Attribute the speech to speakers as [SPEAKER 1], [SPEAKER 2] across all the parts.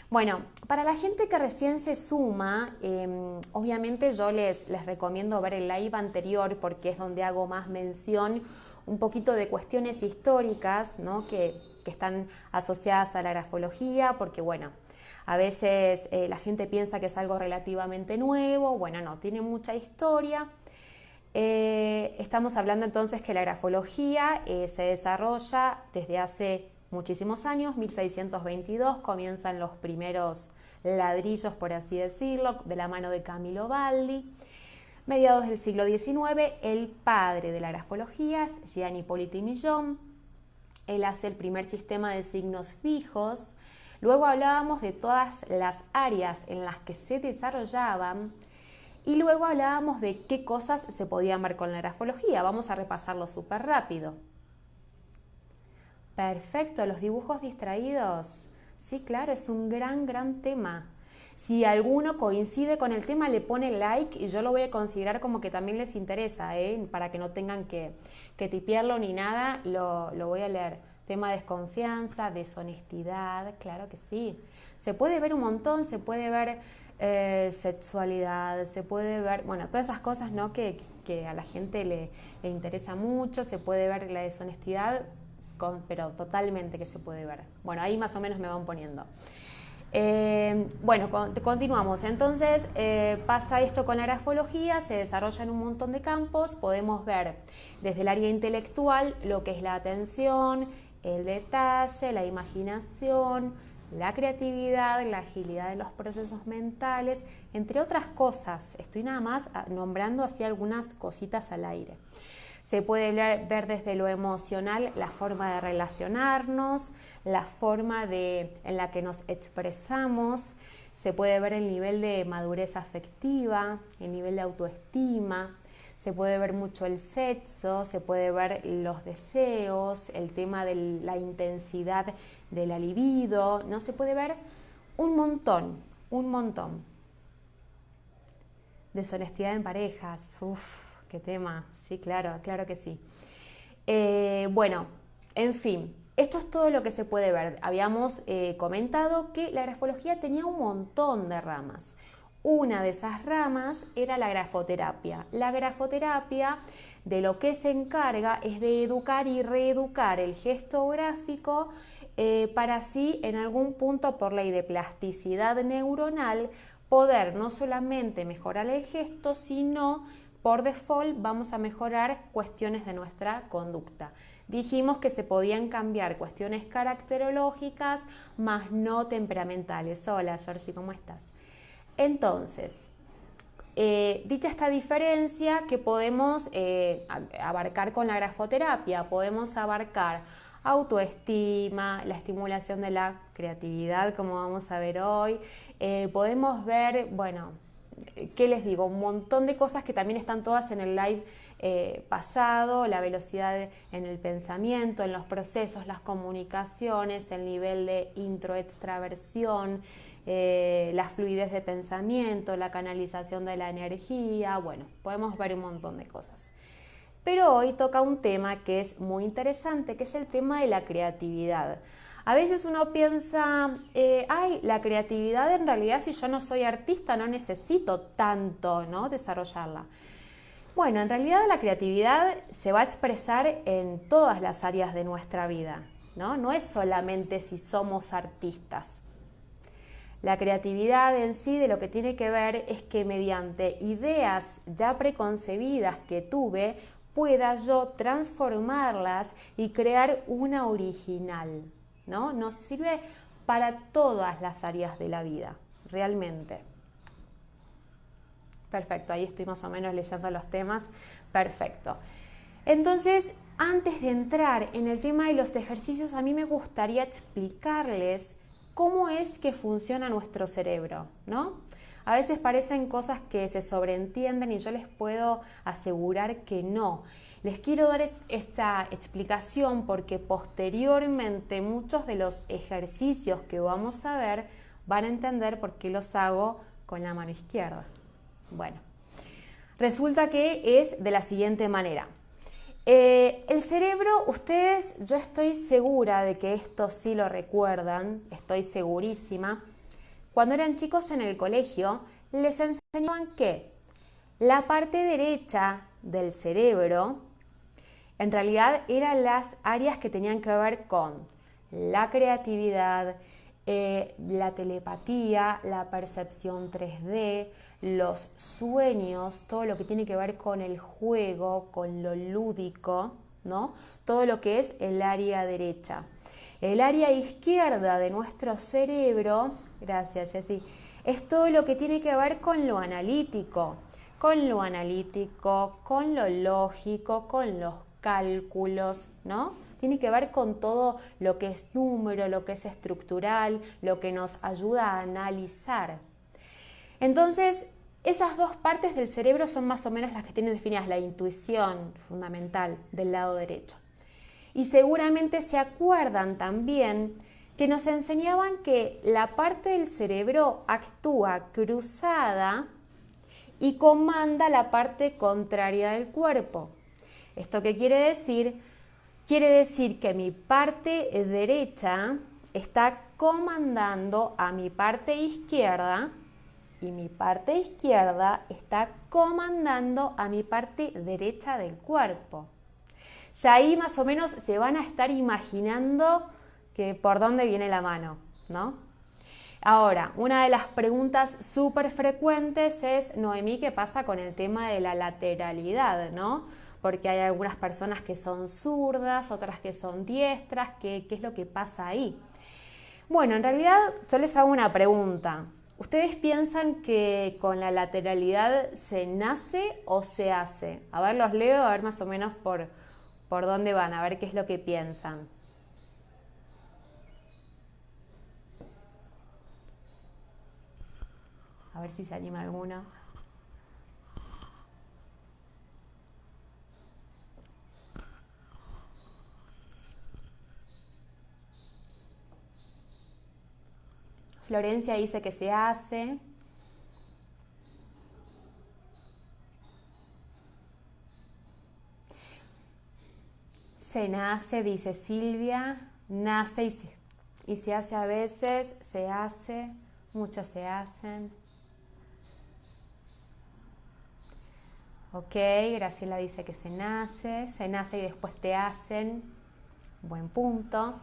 [SPEAKER 1] Bueno, para la gente que recién se suma, obviamente yo les recomiendo ver el live anterior porque es donde hago más mención un poquito de cuestiones históricas, ¿no? que están asociadas a la grafología, porque bueno, a veces la gente piensa que es algo relativamente nuevo, bueno, no, tiene mucha historia. Estamos hablando entonces que la grafología se desarrolla desde hace muchísimos años, 1622 comienzan los primeros ladrillos, por así decirlo, de la mano de Camillo Baldi. Mediados del siglo XIX, el padre de la grafología es Gian Hippolyte Millon. Él hace el primer sistema de signos fijos. Luego hablábamos de todas las áreas en las que se desarrollaban. Y luego hablábamos de qué cosas se podían ver con la grafología. Vamos a repasarlo súper rápido. Perfecto, los dibujos distraídos. Sí, claro, es un gran tema. Si alguno coincide con el tema, le pone like y yo lo voy a considerar como que también les interesa, para que no tengan que tipearlo ni nada, lo voy a leer. Tema desconfianza, deshonestidad, claro que sí. Se puede ver un montón, se puede ver sexualidad, se puede ver, bueno, todas esas cosas, ¿no? que a la gente le interesa mucho, se puede ver la deshonestidad, pero totalmente que se puede ver. Bueno, ahí más o menos me van poniendo. Bueno, continuamos. Entonces pasa esto con la grafología, se desarrolla en un montón de campos. Podemos ver desde el área intelectual lo que es la atención, el detalle, la imaginación, la creatividad, la agilidad de los procesos mentales, entre otras cosas. Estoy nada más nombrando así algunas cositas al aire. Se puede ver desde lo emocional la forma de relacionarnos, la forma en la que nos expresamos, se puede ver el nivel de madurez afectiva, el nivel de autoestima, se puede ver mucho el sexo, se puede ver los deseos, el tema de la intensidad de la libido, ¿no? Se puede ver un montón. Deshonestidad en parejas, qué tema, sí, claro que sí. Bueno, en fin, esto es todo lo que se puede ver. Habíamos comentado que la grafología tenía un montón de ramas. Una de esas ramas era la grafoterapia. La grafoterapia de lo que se encarga es de educar y reeducar el gesto gráfico para así en algún punto por ley de plasticidad neuronal poder no solamente mejorar el gesto, sino por default vamos a mejorar cuestiones de nuestra conducta. Dijimos que se podían cambiar cuestiones caracterológicas, más no temperamentales. Hola, Georgie, ¿cómo estás? Entonces, dicha esta diferencia que podemos abarcar con la grafoterapia, podemos abarcar autoestima, la estimulación de la creatividad, como vamos a ver hoy, podemos ver, bueno, ¿qué les digo? Un montón de cosas que también están todas en el live pasado, la velocidad en el pensamiento, en los procesos, las comunicaciones, el nivel de intro-extraversión, la fluidez de pensamiento, la canalización de la energía, bueno, podemos ver un montón de cosas. Pero hoy toca un tema que es muy interesante, que es el tema de la creatividad. A veces uno piensa, la creatividad en realidad si yo no soy artista no necesito tanto, ¿no? desarrollarla. Bueno, en realidad la creatividad se va a expresar en todas las áreas de nuestra vida, ¿no? No es solamente si somos artistas. La creatividad en sí de lo que tiene que ver es que mediante ideas ya preconcebidas que tuve, pueda yo transformarlas y crear una original, ¿no? Nos sirve para todas las áreas de la vida, realmente. Perfecto, ahí estoy más o menos leyendo los temas. Perfecto. Entonces, antes de entrar en el tema de los ejercicios, a mí me gustaría explicarles cómo es que funciona nuestro cerebro, ¿no? A veces parecen cosas que se sobreentienden y yo les puedo asegurar que no. Les quiero dar esta explicación porque posteriormente muchos de los ejercicios que vamos a ver van a entender por qué los hago con la mano izquierda. Bueno, resulta que es de la siguiente manera. El cerebro, ustedes, yo estoy segura de que esto sí lo recuerdan, estoy segurísima. cuando eran chicos en el colegio, les enseñaban que la parte derecha del cerebro en realidad eran las áreas que tenían que ver con la creatividad, la telepatía, la percepción 3D, los sueños, todo lo que tiene que ver con el juego, con lo lúdico, ¿no? Todo lo que es el área derecha. El área izquierda de nuestro cerebro, gracias Jessy, es todo lo que tiene que ver con lo analítico, con lo lógico, con los cálculos, ¿no? Tiene que ver con todo lo que es número, lo que es estructural, lo que nos ayuda a analizar. Entonces, esas dos partes del cerebro son más o menos las que tienen definidas la intuición fundamental del lado derecho. Y seguramente se acuerdan también que nos enseñaban que la parte del cerebro actúa cruzada y comanda la parte contraria del cuerpo. ¿Esto qué quiere decir? Quiere decir que mi parte derecha está comandando a mi parte izquierda y mi parte izquierda está comandando a mi parte derecha del cuerpo. Ya ahí más o menos se van a estar imaginando que por dónde viene la mano, ¿no? Ahora, una de las preguntas súper frecuentes es, Noemí, ¿qué pasa con el tema de la lateralidad, ¿no? Porque hay algunas personas que son zurdas, otras que son diestras, ¿qué es lo que pasa ahí? Bueno, en realidad yo les hago una pregunta. ¿Ustedes piensan que con la lateralidad se nace o se hace? A ver, los leo, a ver más o menos por dónde van, a ver qué es lo que piensan. A ver si se anima alguno. Florencia dice que se hace. Se nace, dice Silvia. Nace y se hace a veces, se hace, muchos se hacen. Ok, Graciela dice que se nace y después te hacen. Buen punto.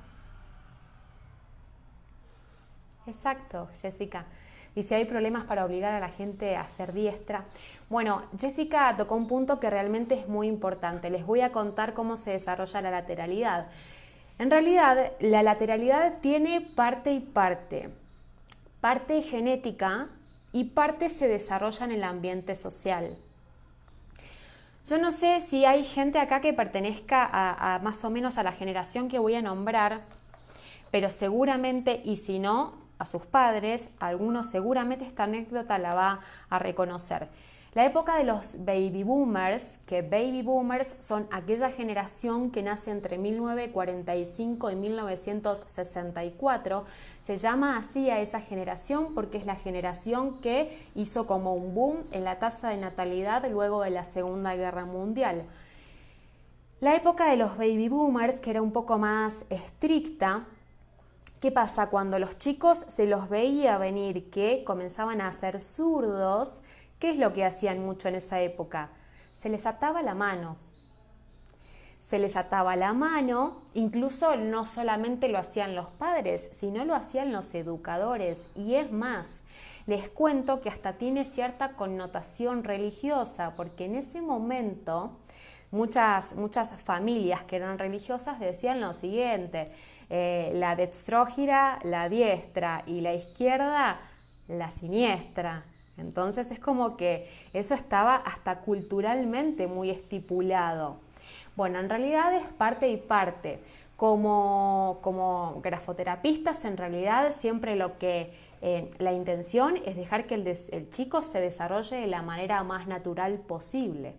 [SPEAKER 1] Exacto, Jessica. Dice, ¿hay problemas para obligar a la gente a ser diestra? Bueno, Jessica tocó un punto que realmente es muy importante. Les voy a contar cómo se desarrolla la lateralidad. En realidad, la lateralidad tiene parte y parte. Parte genética y parte se desarrolla en el ambiente social. Yo no sé si hay gente acá que pertenezca a más o menos a la generación que voy a nombrar, pero seguramente, y si no, a sus padres, algunos seguramente esta anécdota la va a reconocer. La época de los baby boomers, que baby boomers son aquella generación que nace entre 1945 y 1964, se llama así a esa generación porque es la generación que hizo como un boom en la tasa de natalidad luego de la Segunda Guerra Mundial. La época de los baby boomers, que era un poco más estricta, ¿qué pasa? Cuando los chicos se los veía venir que comenzaban a ser zurdos, ¿qué es lo que hacían mucho en esa época? Se les ataba la mano. Se les ataba la mano, incluso no solamente lo hacían los padres, sino lo hacían los educadores. Y es más, les cuento que hasta tiene cierta connotación religiosa, porque en ese momento muchas familias que eran religiosas decían lo siguiente: la dextrógira, la diestra, y la izquierda, la siniestra. Entonces es como que eso estaba hasta culturalmente muy estipulado. Bueno, en realidad es parte y parte. Como grafoterapistas, en realidad siempre la intención es dejar que el chico se desarrolle de la manera más natural posible.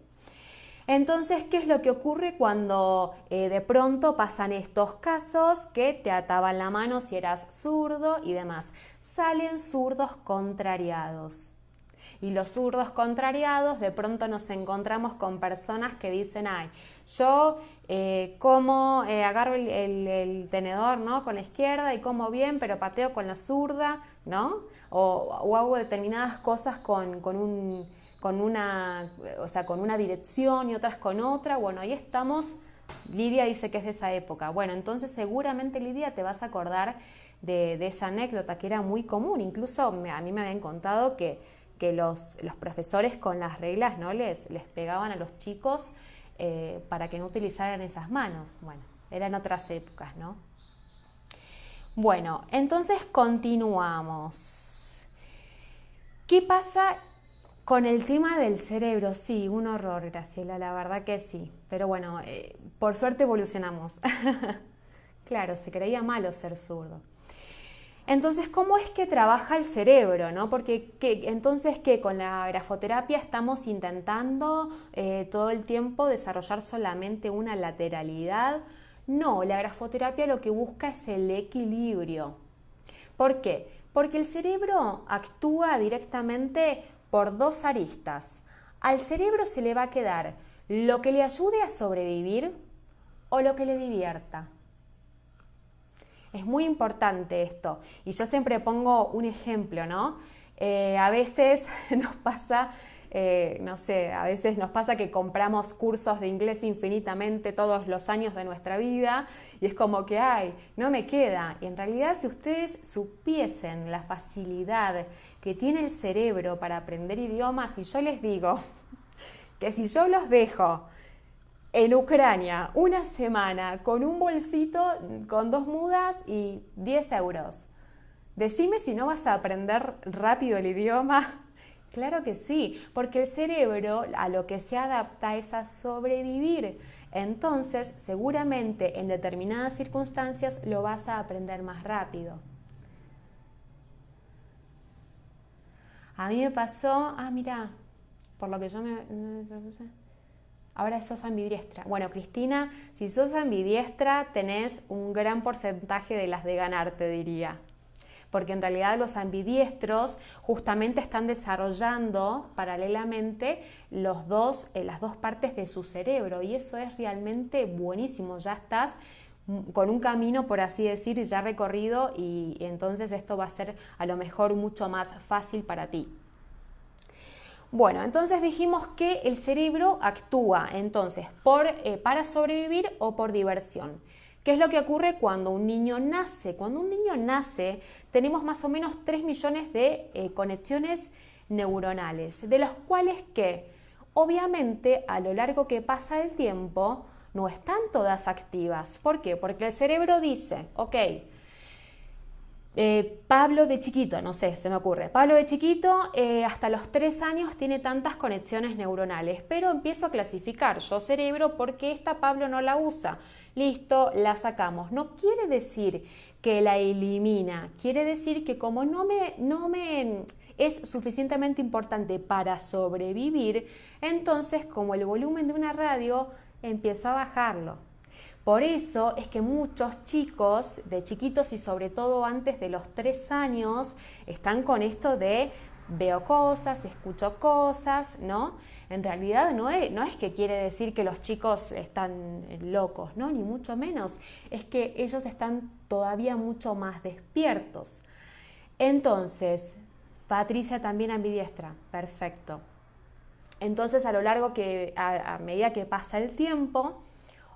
[SPEAKER 1] Entonces, ¿qué es lo que ocurre cuando de pronto pasan estos casos que te ataban la mano si eras zurdo y demás? Salen zurdos contrariados. Y los zurdos contrariados, de pronto nos encontramos con personas que dicen, ay, yo agarro el tenedor, ¿no?, con la izquierda y como bien, pero pateo con la zurda, ¿no? O hago determinadas cosas con una dirección y otras con otra. Bueno, ahí estamos. Lidia dice que es de esa época. Bueno, entonces seguramente, Lidia, te vas a acordar de esa anécdota que era muy común. Incluso a mí me habían contado que los profesores con las reglas, ¿no?, les pegaban a los chicos para que no utilizaran esas manos. Bueno, eran otras épocas, ¿no? Bueno, entonces continuamos. ¿Qué pasa con el tema del cerebro? Sí, un horror, Graciela, la verdad que sí. Pero bueno, por suerte evolucionamos. Claro, se creía malo ser zurdo. Entonces, ¿cómo es que trabaja el cerebro, no? Porque entonces, ¿qué? Con la grafoterapia estamos intentando todo el tiempo desarrollar solamente una lateralidad. No, la grafoterapia lo que busca es el equilibrio. ¿Por qué? Porque el cerebro actúa directamente por dos aristas. Al cerebro se le va a quedar lo que le ayude a sobrevivir o lo que le divierta. Es muy importante esto. Y yo siempre pongo un ejemplo, ¿no? A veces nos pasa, a veces nos pasa que compramos cursos de inglés infinitamente todos los años de nuestra vida y es como que, ay, no me queda. Y en realidad, si ustedes supiesen la facilidad que tiene el cerebro para aprender idiomas, y yo les digo que si yo los dejo en Ucrania una semana con un bolsito con 2 mudas y 10 euros, decime si no vas a aprender rápido el idioma. Claro que sí, porque el cerebro a lo que se adapta es a sobrevivir. Entonces, seguramente en determinadas circunstancias lo vas a aprender más rápido. A mí me pasó, mira, por lo que yo me ahora sos ambidiestra. Bueno, Cristina, si sos ambidiestra tenés un gran porcentaje de las de ganar, te diría. Porque en realidad los ambidiestros justamente están desarrollando paralelamente las dos partes de su cerebro y eso es realmente buenísimo. Ya estás con un camino, por así decir, ya recorrido y entonces esto va a ser a lo mejor mucho más fácil para ti. Bueno, entonces dijimos que el cerebro actúa entonces para sobrevivir o por diversión. ¿Qué es lo que ocurre cuando un niño nace? Cuando un niño nace tenemos más o menos 3 millones de conexiones neuronales, de los cuales que obviamente a lo largo que pasa el tiempo no están todas activas. ¿Por qué? Porque el cerebro dice, ok, Pablo de chiquito, no sé, se me ocurre, Pablo de chiquito hasta los 3 años tiene tantas conexiones neuronales, pero empiezo a clasificar yo cerebro porque esta Pablo no la usa, listo, la sacamos. No quiere decir que la elimina, quiere decir que como no me es suficientemente importante para sobrevivir, entonces como el volumen de una radio empiezo a bajarlo. Por eso es que muchos chicos de chiquitos y sobre todo antes de los 3 años están con esto de veo cosas, escucho cosas, ¿no? En realidad no es que quiere decir que los chicos están locos, ¿no? Ni mucho menos. Es que ellos están todavía mucho más despiertos. Entonces, Patricia también ambidiestra, perfecto. Entonces a medida que pasa el tiempo,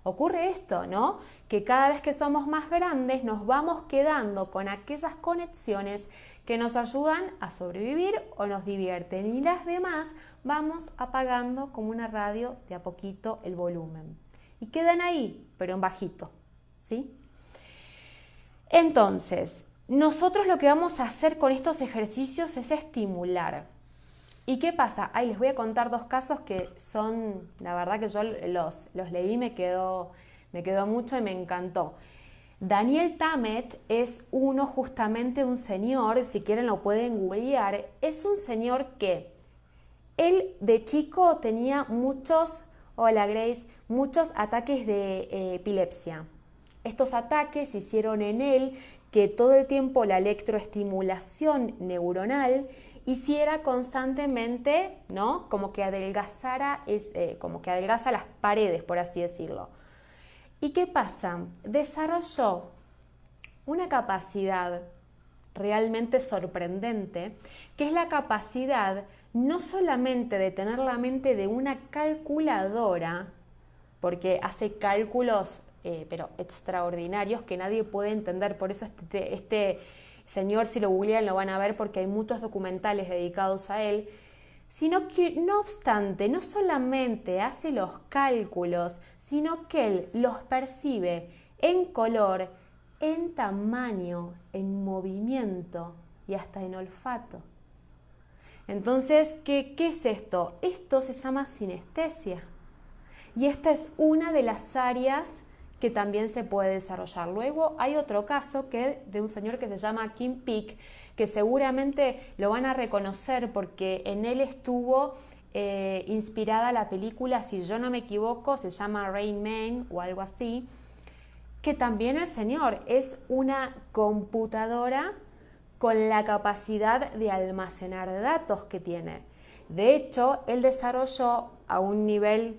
[SPEAKER 1] ocurre esto, ¿no? Que cada vez que somos más grandes nos vamos quedando con aquellas conexiones que nos ayudan a sobrevivir o nos divierten y las demás vamos apagando como una radio de a poquito el volumen. Y quedan ahí, pero en bajito, ¿sí? Entonces, nosotros lo que vamos a hacer con estos ejercicios es estimular. ¿Y qué pasa? Les voy a contar 2 casos que son, la verdad que yo los leí, me quedó mucho y me encantó. Daniel Tammet es justamente un señor, si quieren lo pueden googlear, es un señor que él de chico tenía muchos ataques de epilepsia. Estos ataques hicieron en él que todo el tiempo la electroestimulación neuronal hiciera constantemente, ¿no? Como que adelgazara, como que adelgaza las paredes, por así decirlo. ¿Y qué pasa? Desarrolló una capacidad realmente sorprendente, que es la capacidad no solamente de tener la mente de una calculadora, porque hace cálculos pero extraordinarios que nadie puede entender, por eso este señor, si lo googlean lo van a ver porque hay muchos documentales dedicados a él, sino que no obstante, no solamente hace los cálculos, sino que él los percibe en color, en tamaño, en movimiento y hasta en olfato. Entonces, ¿qué es esto? Esto se llama sinestesia. Y esta es una de las áreas que también se puede desarrollar. Luego hay otro caso que de un señor que se llama Kim Peek, que seguramente lo van a reconocer porque en él estuvo inspirada la película, si yo no me equivoco, se llama Rain Man o algo así, que también el señor es una computadora con la capacidad de almacenar datos que tiene. De hecho, él desarrolló a un nivel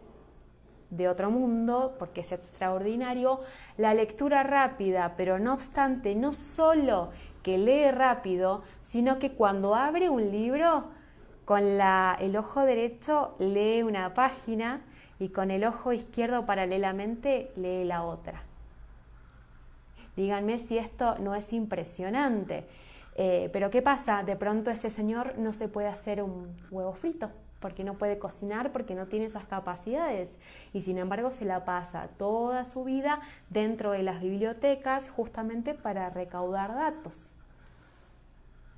[SPEAKER 1] de otro mundo, porque es extraordinario, la lectura rápida, pero no obstante, no solo que lee rápido, sino que cuando abre un libro, con el ojo derecho lee una página y con el ojo izquierdo paralelamente lee la otra. Díganme si esto no es impresionante. Pero ¿qué pasa? De pronto ese señor no se puede hacer un huevo frito, porque no puede cocinar, porque no tiene esas capacidades. Y sin embargo se la pasa toda su vida dentro de las bibliotecas justamente para recaudar datos.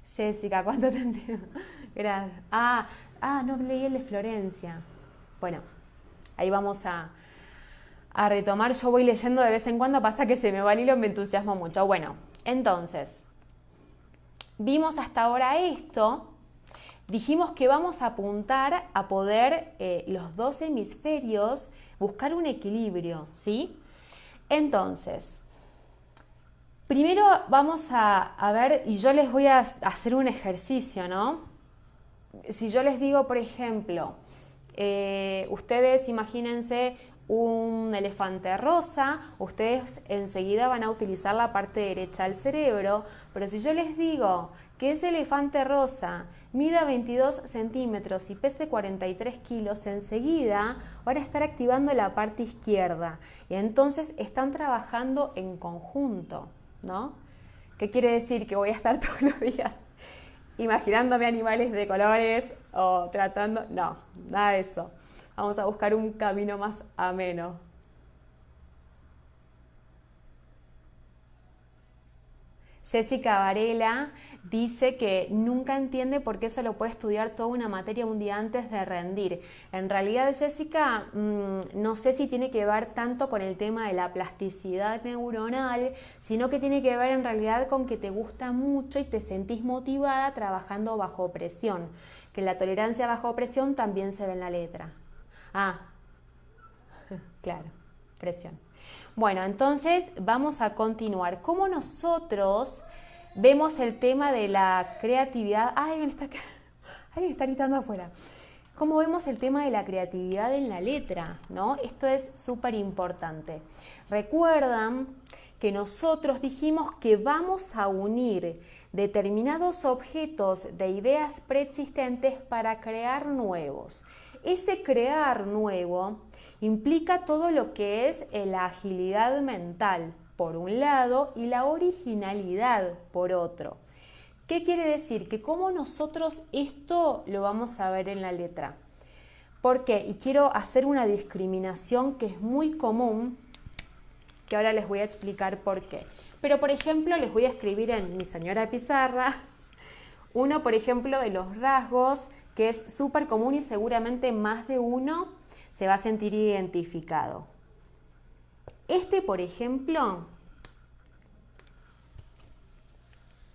[SPEAKER 1] Jessica, ¿cuánto te entiendo? Gracias. No leí el de Florencia. Bueno, ahí vamos a retomar. Yo voy leyendo de vez en cuando, pasa que se me va el hilo y me entusiasmo mucho. Bueno, entonces, vimos hasta ahora esto. Dijimos que vamos a apuntar a poder los dos hemisferios buscar un equilibrio, ¿sí? Entonces, primero vamos a ver, y yo les voy a hacer un ejercicio, ¿no? Si yo les digo, por ejemplo, ustedes imagínense un elefante rosa, ustedes enseguida van a utilizar la parte derecha del cerebro, pero si yo les digo que ese elefante rosa mida 22 centímetros y pese 43 kilos, enseguida van a estar activando la parte izquierda y entonces están trabajando en conjunto, ¿no? ¿Qué quiere decir? Que voy a estar todos los días imaginándome animales de colores o tratando... No, nada de eso. Vamos a buscar un camino más ameno. Jessica Varela dice que nunca entiende por qué se lo puede estudiar toda una materia un día antes de rendir. En realidad, Jessica, no sé si tiene que ver tanto con el tema de la plasticidad neuronal, sino que tiene que ver en realidad con que te gusta mucho y te sentís motivada trabajando bajo presión. Que la tolerancia bajo presión también se ve en la letra. Claro, presión. Bueno, entonces vamos a continuar. ¿Cómo nosotros vemos el tema de la creatividad? Alguien está gritando afuera. ¿Cómo vemos el tema de la creatividad en la letra? ¿No? Esto es súper importante. Recuerdan que nosotros dijimos que vamos a unir determinados objetos de ideas preexistentes para crear nuevos. Ese crear nuevo implica todo lo que es la agilidad mental, por un lado, y la originalidad, por otro. ¿Qué quiere decir? Que como nosotros esto lo vamos a ver en la letra. ¿Por qué? Y quiero hacer una discriminación que es muy común, que ahora les voy a explicar por qué. Pero, por ejemplo, les voy a escribir en mi señora pizarra uno, por ejemplo, de los rasgos que es súper común y seguramente más de uno se va a sentir identificado. Este, por ejemplo,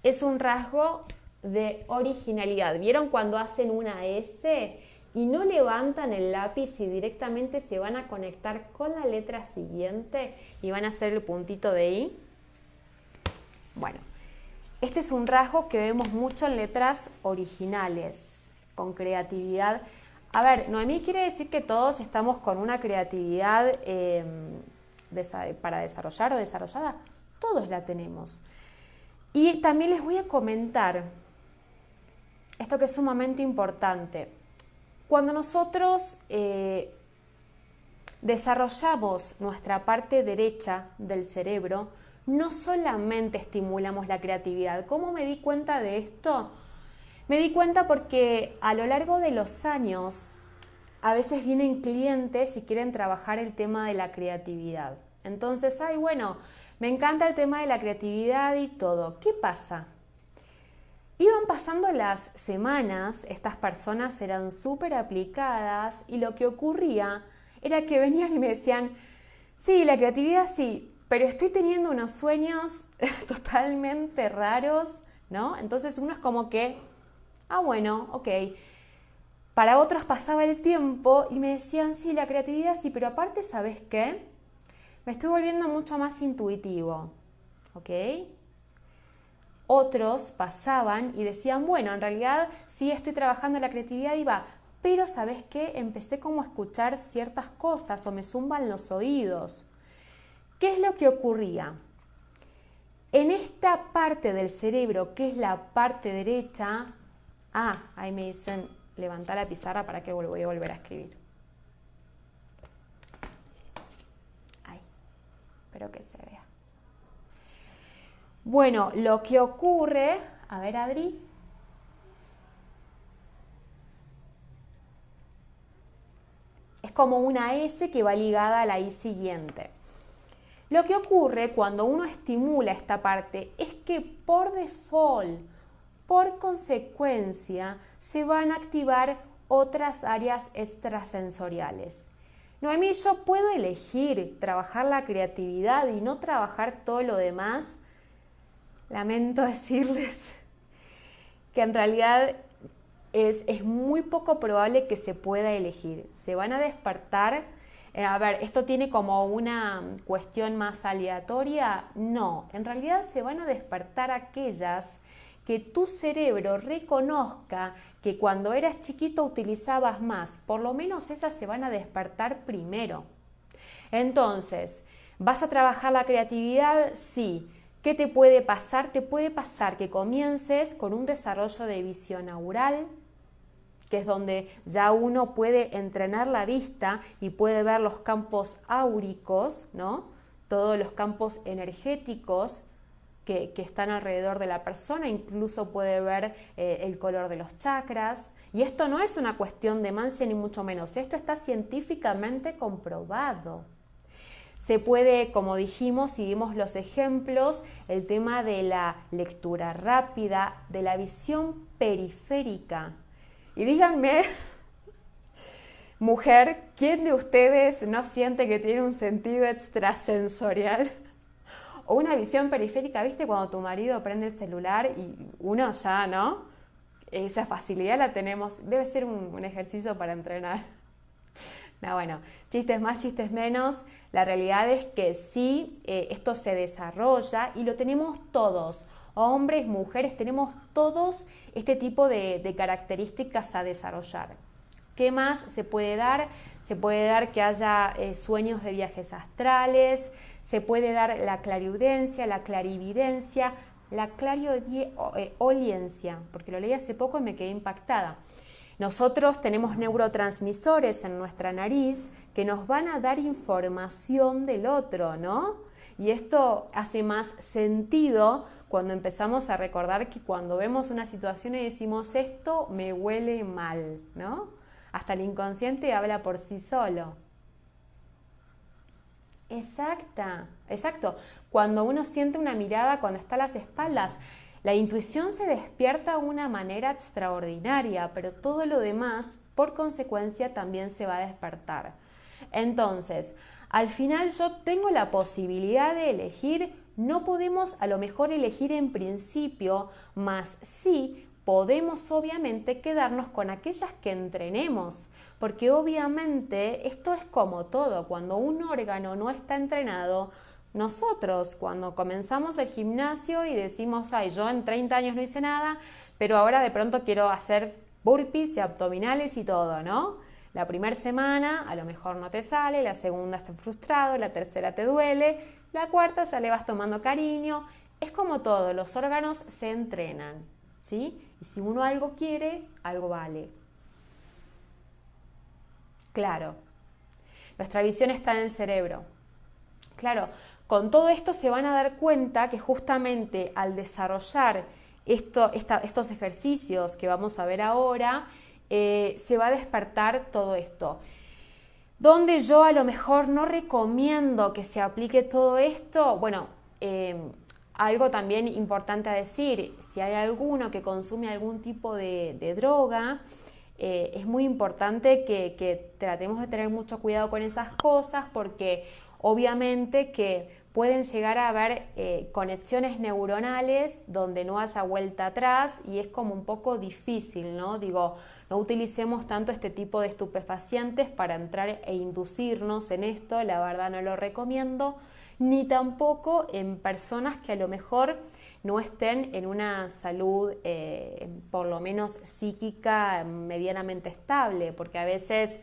[SPEAKER 1] es un rasgo de originalidad. ¿Vieron cuando hacen una S y no levantan el lápiz y directamente se van a conectar con la letra siguiente y van a hacer el puntito de I? Bueno, este es un rasgo que vemos mucho en letras originales, con creatividad. A ver, Noemí quiere decir que todos estamos con una creatividad para desarrollar o desarrollada. Todos la tenemos. Y también les voy a comentar esto que es sumamente importante. Cuando nosotros desarrollamos nuestra parte derecha del cerebro, no solamente estimulamos la creatividad. ¿Cómo me di cuenta de esto? Me di cuenta porque a lo largo de los años a veces vienen clientes y quieren trabajar el tema de la creatividad. Entonces, bueno, me encanta el tema de la creatividad y todo. ¿Qué pasa? Iban pasando las semanas, estas personas eran súper aplicadas y lo que ocurría era que venían y me decían, sí, la creatividad sí, pero estoy teniendo unos sueños totalmente raros, ¿no? Entonces uno es como que, bueno, ok. Para otros pasaba el tiempo y me decían, sí, la creatividad sí, pero aparte, ¿sabes qué? Me estoy volviendo mucho más intuitivo, ¿ok? Otros pasaban y decían, bueno, en realidad sí estoy trabajando la creatividad y va, pero ¿sabes qué? Empecé como a escuchar ciertas cosas o me zumban los oídos. ¿Qué es lo que ocurría? En esta parte del cerebro, que es la parte derecha, ahí me dicen levantar la pizarra para que voy a volver a escribir. Ahí, espero que se vea. Bueno, lo que ocurre, a ver Adri, es como una S que va ligada a la I siguiente. Lo que ocurre cuando uno estimula esta parte es que por default, por consecuencia, se van a activar otras áreas extrasensoriales. Noemí, yo puedo elegir trabajar la creatividad y no trabajar todo lo demás. Lamento decirles que en realidad es muy poco probable que se pueda elegir. Se van a despertar. A ver, ¿esto tiene como una cuestión más aleatoria? No, en realidad se van a despertar aquellas que tu cerebro reconozca que cuando eras chiquito utilizabas más. Por lo menos esas se van a despertar primero. Entonces, ¿vas a trabajar la creatividad? Sí. ¿Qué te puede pasar? Te puede pasar que comiences con un desarrollo de visión aural, que es donde ya uno puede entrenar la vista y puede ver los campos áuricos, ¿no? Todos los campos energéticos que están alrededor de la persona, incluso puede ver el color de los chakras. Y esto no es una cuestión de mancia ni mucho menos, esto está científicamente comprobado. Se puede, como dijimos, si vimos los ejemplos, el tema de la lectura rápida, de la visión periférica. Y díganme, mujer, ¿quién de ustedes no siente que tiene un sentido extrasensorial? O una visión periférica, ¿viste? Cuando tu marido prende el celular y uno ya, ¿no? Esa facilidad la tenemos. Debe ser un ejercicio para entrenar. No, bueno, chistes más, chistes menos. La realidad es que sí, esto se desarrolla y lo tenemos todos. Hombres, mujeres, tenemos todos este tipo de características a desarrollar. ¿Qué más se puede dar? Se puede dar que haya sueños de viajes astrales, se puede dar la clariaudiencia, la clarividencia, la clarioaudiencia, porque lo leí hace poco y me quedé impactada. Nosotros tenemos neurotransmisores en nuestra nariz que nos van a dar información del otro, ¿no? Y esto hace más sentido cuando empezamos a recordar que cuando vemos una situación y decimos esto me huele mal, ¿no? Hasta el inconsciente habla por sí solo. Exacto. Cuando uno siente una mirada cuando está a las espaldas, la intuición se despierta de una manera extraordinaria, pero todo lo demás, por consecuencia, también se va a despertar. Entonces, al final yo tengo la posibilidad de elegir, no podemos a lo mejor elegir en principio, mas sí podemos obviamente quedarnos con aquellas que entrenemos, porque obviamente esto es como todo, cuando un órgano no está entrenado, nosotros cuando comenzamos el gimnasio y decimos, ay, yo en 30 años no hice nada, pero ahora de pronto quiero hacer burpees y abdominales y todo, ¿no? La primera semana a lo mejor no te sale, la segunda estás frustrado, la tercera te duele, la cuarta ya le vas tomando cariño. Es como todo, los órganos se entrenan, ¿sí? Y si uno algo quiere, algo vale. Claro, nuestra visión está en el cerebro. Claro, con todo esto se van a dar cuenta que justamente al desarrollar estos ejercicios que vamos a ver ahora, se va a despertar todo esto. Donde yo a lo mejor no recomiendo que se aplique todo esto, bueno, algo también importante a decir, si hay alguno que consume algún tipo de droga, es muy importante que tratemos de tener mucho cuidado con esas cosas porque obviamente que pueden llegar a haber conexiones neuronales donde no haya vuelta atrás y es como un poco difícil, ¿no? Digo, no utilicemos tanto este tipo de estupefacientes para entrar e inducirnos en esto, la verdad no lo recomiendo, ni tampoco en personas que a lo mejor no estén en una salud por lo menos psíquica medianamente estable, porque a veces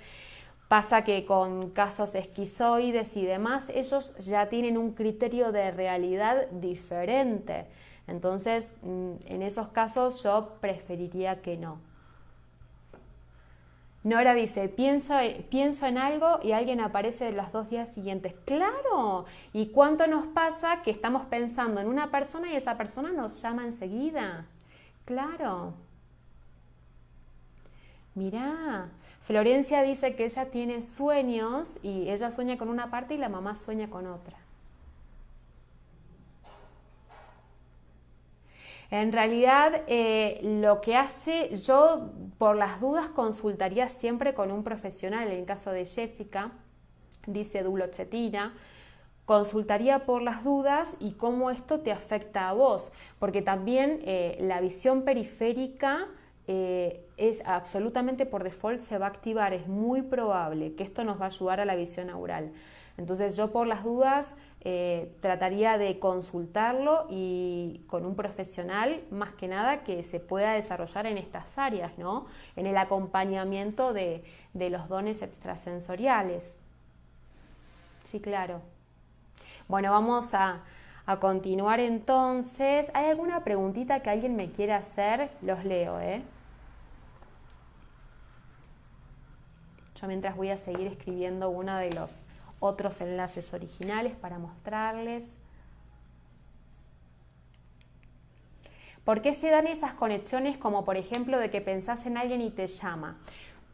[SPEAKER 1] pasa que con casos esquizoides y demás, ellos ya tienen un criterio de realidad diferente. Entonces, en esos casos yo preferiría que no. Nora dice, pienso en algo y alguien aparece los 2 días siguientes. ¡Claro! ¿Y cuánto nos pasa que estamos pensando en una persona y esa persona nos llama enseguida? ¡Claro! Mirá, Florencia dice que ella tiene sueños y ella sueña con una parte y la mamá sueña con otra. En realidad, lo que hace, yo por las dudas consultaría siempre con un profesional. En el caso de Jessica, dice duloxetina, consultaría por las dudas y cómo esto te afecta a vos, porque también la visión periférica es absolutamente por default se va a activar, es muy probable que esto nos va a ayudar a la visión aural. Entonces yo por las dudas trataría de consultarlo y con un profesional más que nada que se pueda desarrollar en estas áreas, ¿no? En el acompañamiento de los dones extrasensoriales. Sí, claro. Bueno, vamos a continuar entonces. ¿Hay alguna preguntita que alguien me quiera hacer? Los leo, Yo mientras voy a seguir escribiendo uno de los otros enlaces originales para mostrarles. ¿Por qué se dan esas conexiones como por ejemplo de que pensás en alguien y te llama?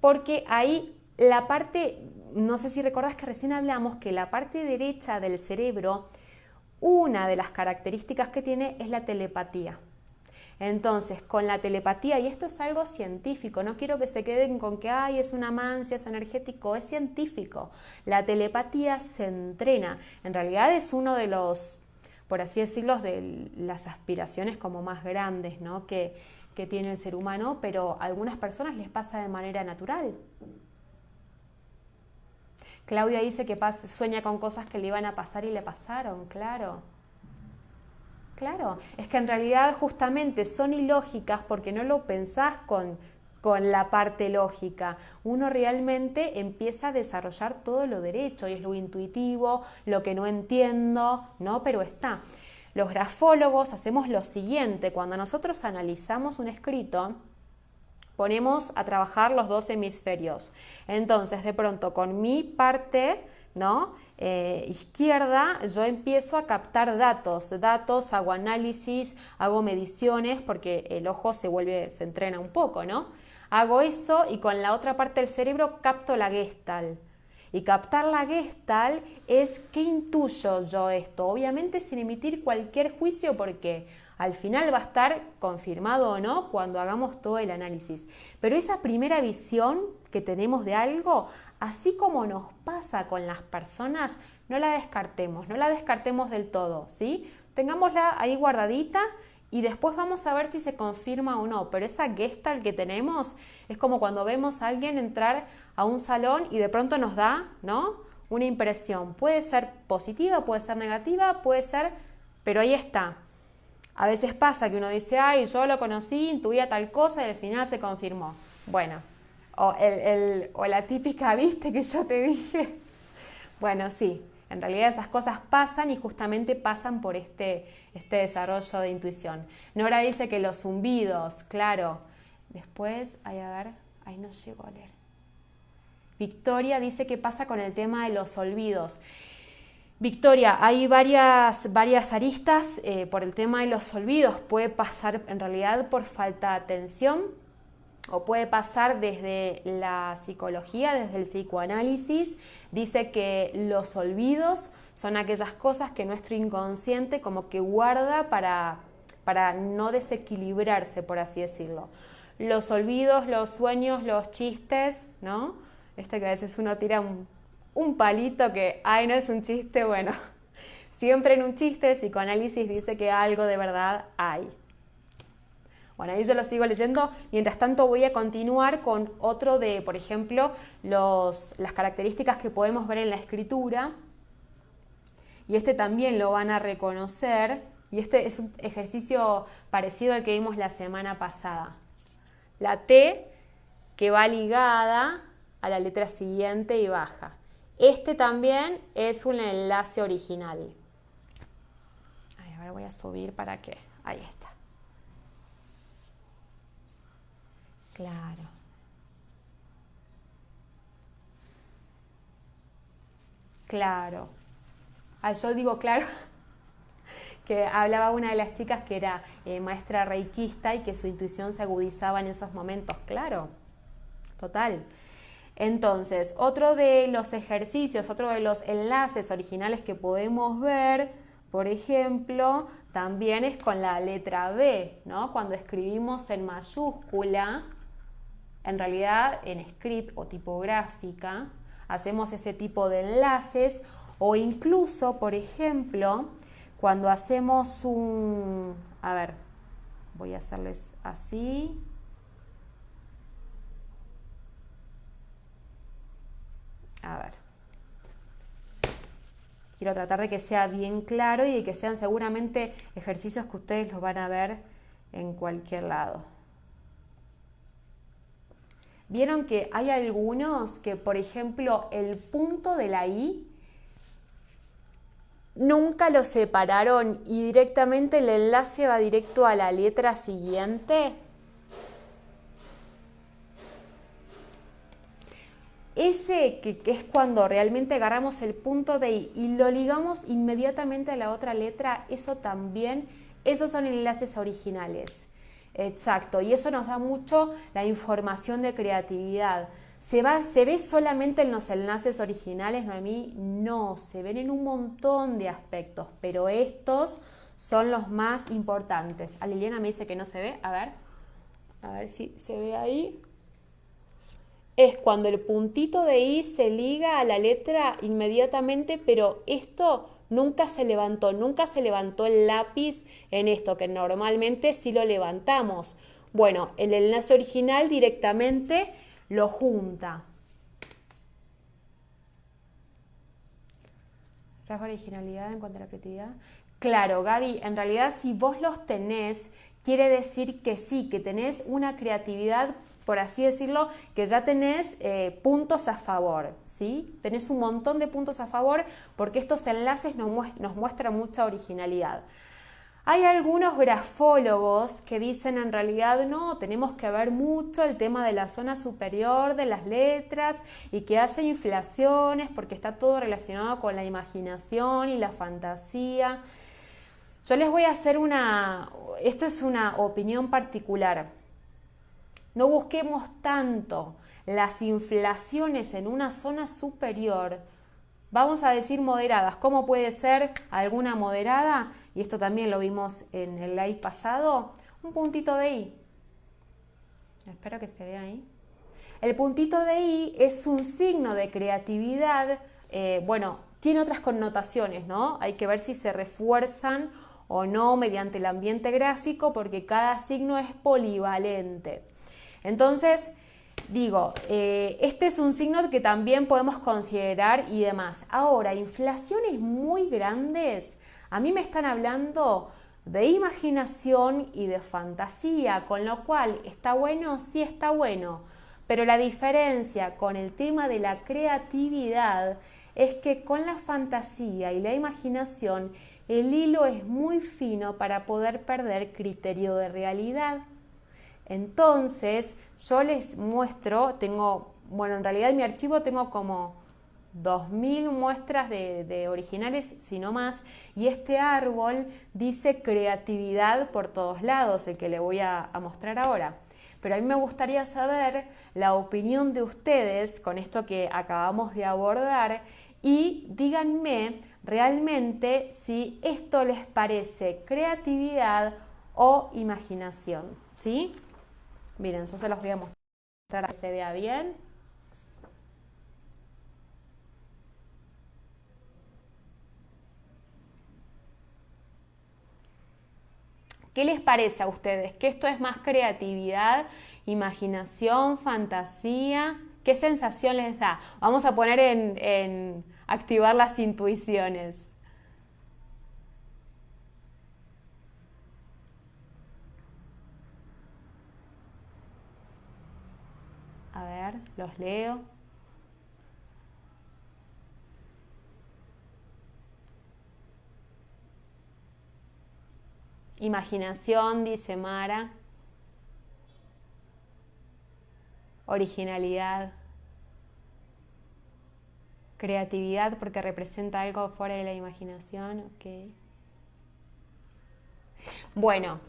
[SPEAKER 1] Porque ahí la parte, no sé si recordás que recién hablamos que la parte derecha del cerebro, una de las características que tiene es la telepatía. Entonces, con la telepatía, y esto es algo científico, no quiero que se queden con que ay, es una mancia, es energético, es científico. La telepatía se entrena. En realidad es uno de los, por así decirlo, de las aspiraciones como más grandes, ¿no? que tiene el ser humano, pero a algunas personas les pasa de manera natural. Claudia dice que sueña con cosas que le iban a pasar y le pasaron, claro. Claro, es que en realidad justamente son ilógicas porque no lo pensás con la parte lógica. Uno realmente empieza a desarrollar todo lo derecho y es lo intuitivo, lo que no entiendo, ¿no? Pero está. Los grafólogos hacemos lo siguiente, cuando nosotros analizamos un escrito, ponemos a trabajar los 2 hemisferios. Entonces, de pronto, con mi parte, ¿no? Izquierda, yo empiezo a captar datos, hago análisis, hago mediciones, porque el ojo se entrena un poco, ¿no? Hago eso y con la otra parte del cerebro capto la Gestalt. Y captar la Gestalt es ¿qué intuyo yo esto? Obviamente sin emitir cualquier juicio porque al final va a estar confirmado o no cuando hagamos todo el análisis. Pero esa primera visión que tenemos de algo, así como nos pasa con las personas, no la descartemos del todo, ¿sí? Tengámosla ahí guardadita y después vamos a ver si se confirma o no. Pero esa Gestalt que tenemos es como cuando vemos a alguien entrar a un salón y de pronto nos da, ¿no? una impresión. Puede ser positiva, puede ser negativa, puede ser, pero ahí está. A veces pasa que uno dice, ay, yo lo conocí, intuía tal cosa y al final se confirmó. Bueno, o la típica, ¿viste que yo te dije? Bueno, sí, en realidad esas cosas pasan y justamente pasan por este desarrollo de intuición. Nora dice que los zumbidos, claro. Después, a ver, ahí no llego a leer. Victoria dice que pasa con el tema de los olvidos. Victoria, hay varias aristas por el tema de los olvidos. Puede pasar en realidad por falta de atención o puede pasar desde la psicología, desde el psicoanálisis. Dice que los olvidos son aquellas cosas que nuestro inconsciente como que guarda para no desequilibrarse, por así decirlo. Los olvidos, los sueños, los chistes, ¿no? Que a veces uno tira un palito que, ay, no es un chiste, bueno, siempre en un chiste el psicoanálisis dice que algo de verdad hay. Bueno, ahí yo lo sigo leyendo, mientras tanto voy a continuar con otro de, por ejemplo, las características que podemos ver en la escritura, y este también lo van a reconocer, y este es un ejercicio parecido al que vimos la semana pasada. La T que va ligada a la letra siguiente y baja. Este también es un enlace original. Ay, ahora voy a subir para que... Ahí está. Claro. Claro. Ay, yo digo claro, que hablaba una de las chicas que era maestra reikista y que su intuición se agudizaba en esos momentos. Claro, total. Entonces, otro de los ejercicios, otro de los enlaces originales que podemos ver, por ejemplo, también es con la letra B, ¿no? Cuando escribimos en mayúscula, en realidad en script o tipográfica, hacemos ese tipo de enlaces, o incluso, por ejemplo, cuando hacemos un... A ver, voy a hacerles así... A ver, quiero tratar de que sea bien claro y de que sean seguramente ejercicios que ustedes los van a ver en cualquier lado. Vieron que hay algunos que, por ejemplo, el punto de la I nunca lo separaron y directamente el enlace va directo a la letra siguiente. Ese que es cuando realmente agarramos el punto de I y lo ligamos inmediatamente a la otra letra, eso también, esos son enlaces originales. Exacto, y eso nos da mucho la información de creatividad. ¿Se ve solamente en los enlaces originales, Noemí? No, se ven en un montón de aspectos, pero estos son los más importantes. A Liliana me dice que no se ve, a ver si se ve ahí. Es cuando el puntito de I se liga a la letra inmediatamente, pero esto nunca se levantó el lápiz en esto, que normalmente sí lo levantamos. Bueno, el enlace original directamente lo junta. ¿Rasgo originalidad en cuanto a la creatividad? Claro, Gaby, en realidad si vos los tenés, quiere decir que sí, que tenés una creatividad, por así decirlo, que ya tenés puntos a favor, ¿sí? Tenés un montón de puntos a favor porque estos enlaces nos muestran mucha originalidad. Hay algunos grafólogos que dicen en realidad no, tenemos que ver mucho el tema de la zona superior de las letras y que haya inflaciones porque está todo relacionado con la imaginación y la fantasía. Yo les voy a hacer esto es una opinión particular. No busquemos tanto las inflaciones en una zona superior, vamos a decir moderadas. ¿Cómo puede ser alguna moderada? Y esto también lo vimos en el live pasado, un puntito de I. Espero que se vea ahí. El puntito de I es un signo de creatividad, bueno, tiene otras connotaciones, ¿no? Hay que ver si se refuerzan o no mediante el ambiente gráfico porque cada signo es polivalente. Entonces, digo, este es un signo que también podemos considerar y demás. Ahora, inflaciones muy grandes, a mí me están hablando de imaginación y de fantasía, con lo cual, ¿está bueno? Sí está bueno, pero la diferencia con el tema de la creatividad es que con la fantasía y la imaginación el hilo es muy fino para poder perder criterio de realidad. Entonces, yo les muestro, bueno, en realidad en mi archivo tengo como 2000 muestras de originales, si no más, y este árbol dice creatividad por todos lados, el que le voy a mostrar ahora. Pero a mí me gustaría saber la opinión de ustedes con esto que acabamos de abordar y díganme realmente si esto les parece creatividad o imaginación, ¿sí? Miren, yo se los voy a mostrar para que se vea bien. ¿Qué les parece a ustedes? ¿Que esto es más creatividad, imaginación, fantasía? ¿Qué sensación les da? Vamos a poner en activar las intuiciones. A ver, los leo. Imaginación, dice Mara. Originalidad. Creatividad porque representa algo fuera de la imaginación. Ok. Bueno,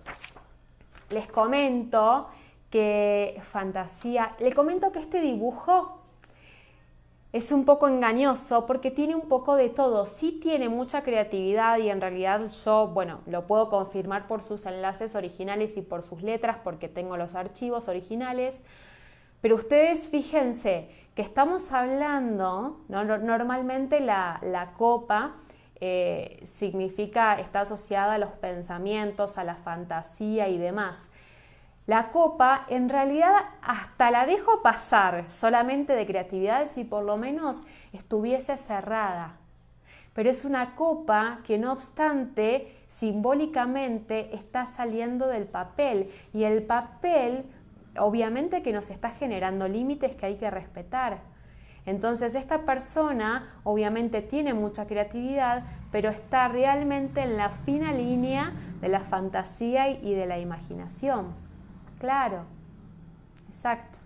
[SPEAKER 1] les comento que fantasía. Les comento que este dibujo es un poco engañoso porque tiene un poco de todo. Sí tiene mucha creatividad y en realidad yo, bueno, lo puedo confirmar por sus enlaces originales y por sus letras porque tengo los archivos originales. Pero ustedes fíjense que estamos hablando, ¿no? Normalmente la copa significa, está asociada a los pensamientos, a la fantasía y demás. La copa en realidad hasta la dejo pasar solamente de creatividad si por lo menos estuviese cerrada. Pero es una copa que no obstante simbólicamente está saliendo del papel y el papel obviamente que nos está generando límites que hay que respetar. Entonces esta persona obviamente tiene mucha creatividad, pero está realmente en la fina línea de la fantasía y de la imaginación. Claro, exacto,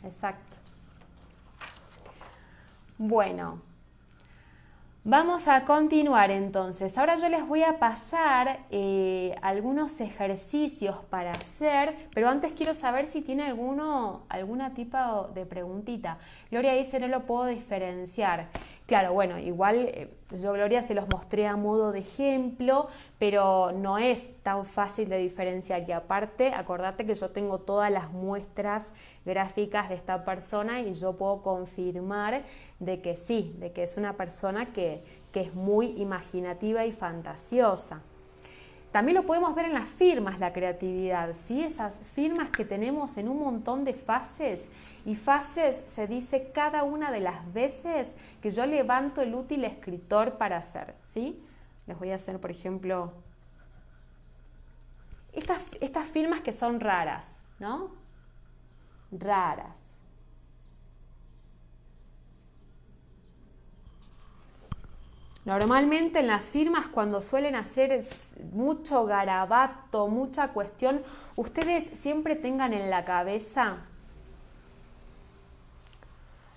[SPEAKER 1] exacto. Bueno, vamos a continuar entonces. Ahora yo les voy a pasar algunos ejercicios para hacer, pero antes quiero saber si tiene alguna tipo de preguntita. Gloria dice, no lo puedo diferenciar. Claro, bueno, igual yo, Gloria, se los mostré a modo de ejemplo, pero no es tan fácil de diferenciar. Y aparte, acordate que yo tengo todas las muestras gráficas de esta persona y yo puedo confirmar de que sí, de que es una persona que es muy imaginativa y fantasiosa. También lo podemos ver en las firmas, la creatividad, ¿sí? Esas firmas que tenemos en un montón de fases, y fases se dice cada una de las veces que yo levanto el útil escritor para hacer, ¿sí? Les voy a hacer, por ejemplo, estas firmas que son raras, ¿no? Raras. Normalmente en las firmas cuando suelen hacer mucho garabato, mucha cuestión, ustedes siempre tengan en la cabeza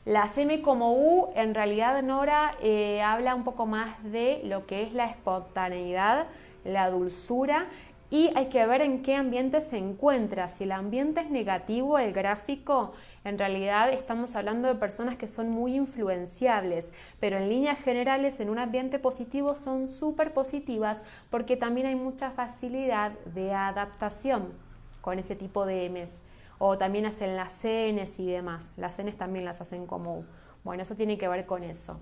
[SPEAKER 1] las M como U, en realidad Nora habla un poco más de lo que es la espontaneidad, la dulzura y hay que ver en qué ambiente se encuentra. Si el ambiente es negativo, el gráfico, en realidad estamos hablando de personas que son muy influenciables, pero en líneas generales en un ambiente positivo son súper positivas porque también hay mucha facilidad de adaptación con ese tipo de M's. O también hacen las Ns y demás. Las Ns también las hacen como U. Bueno, eso tiene que ver con eso.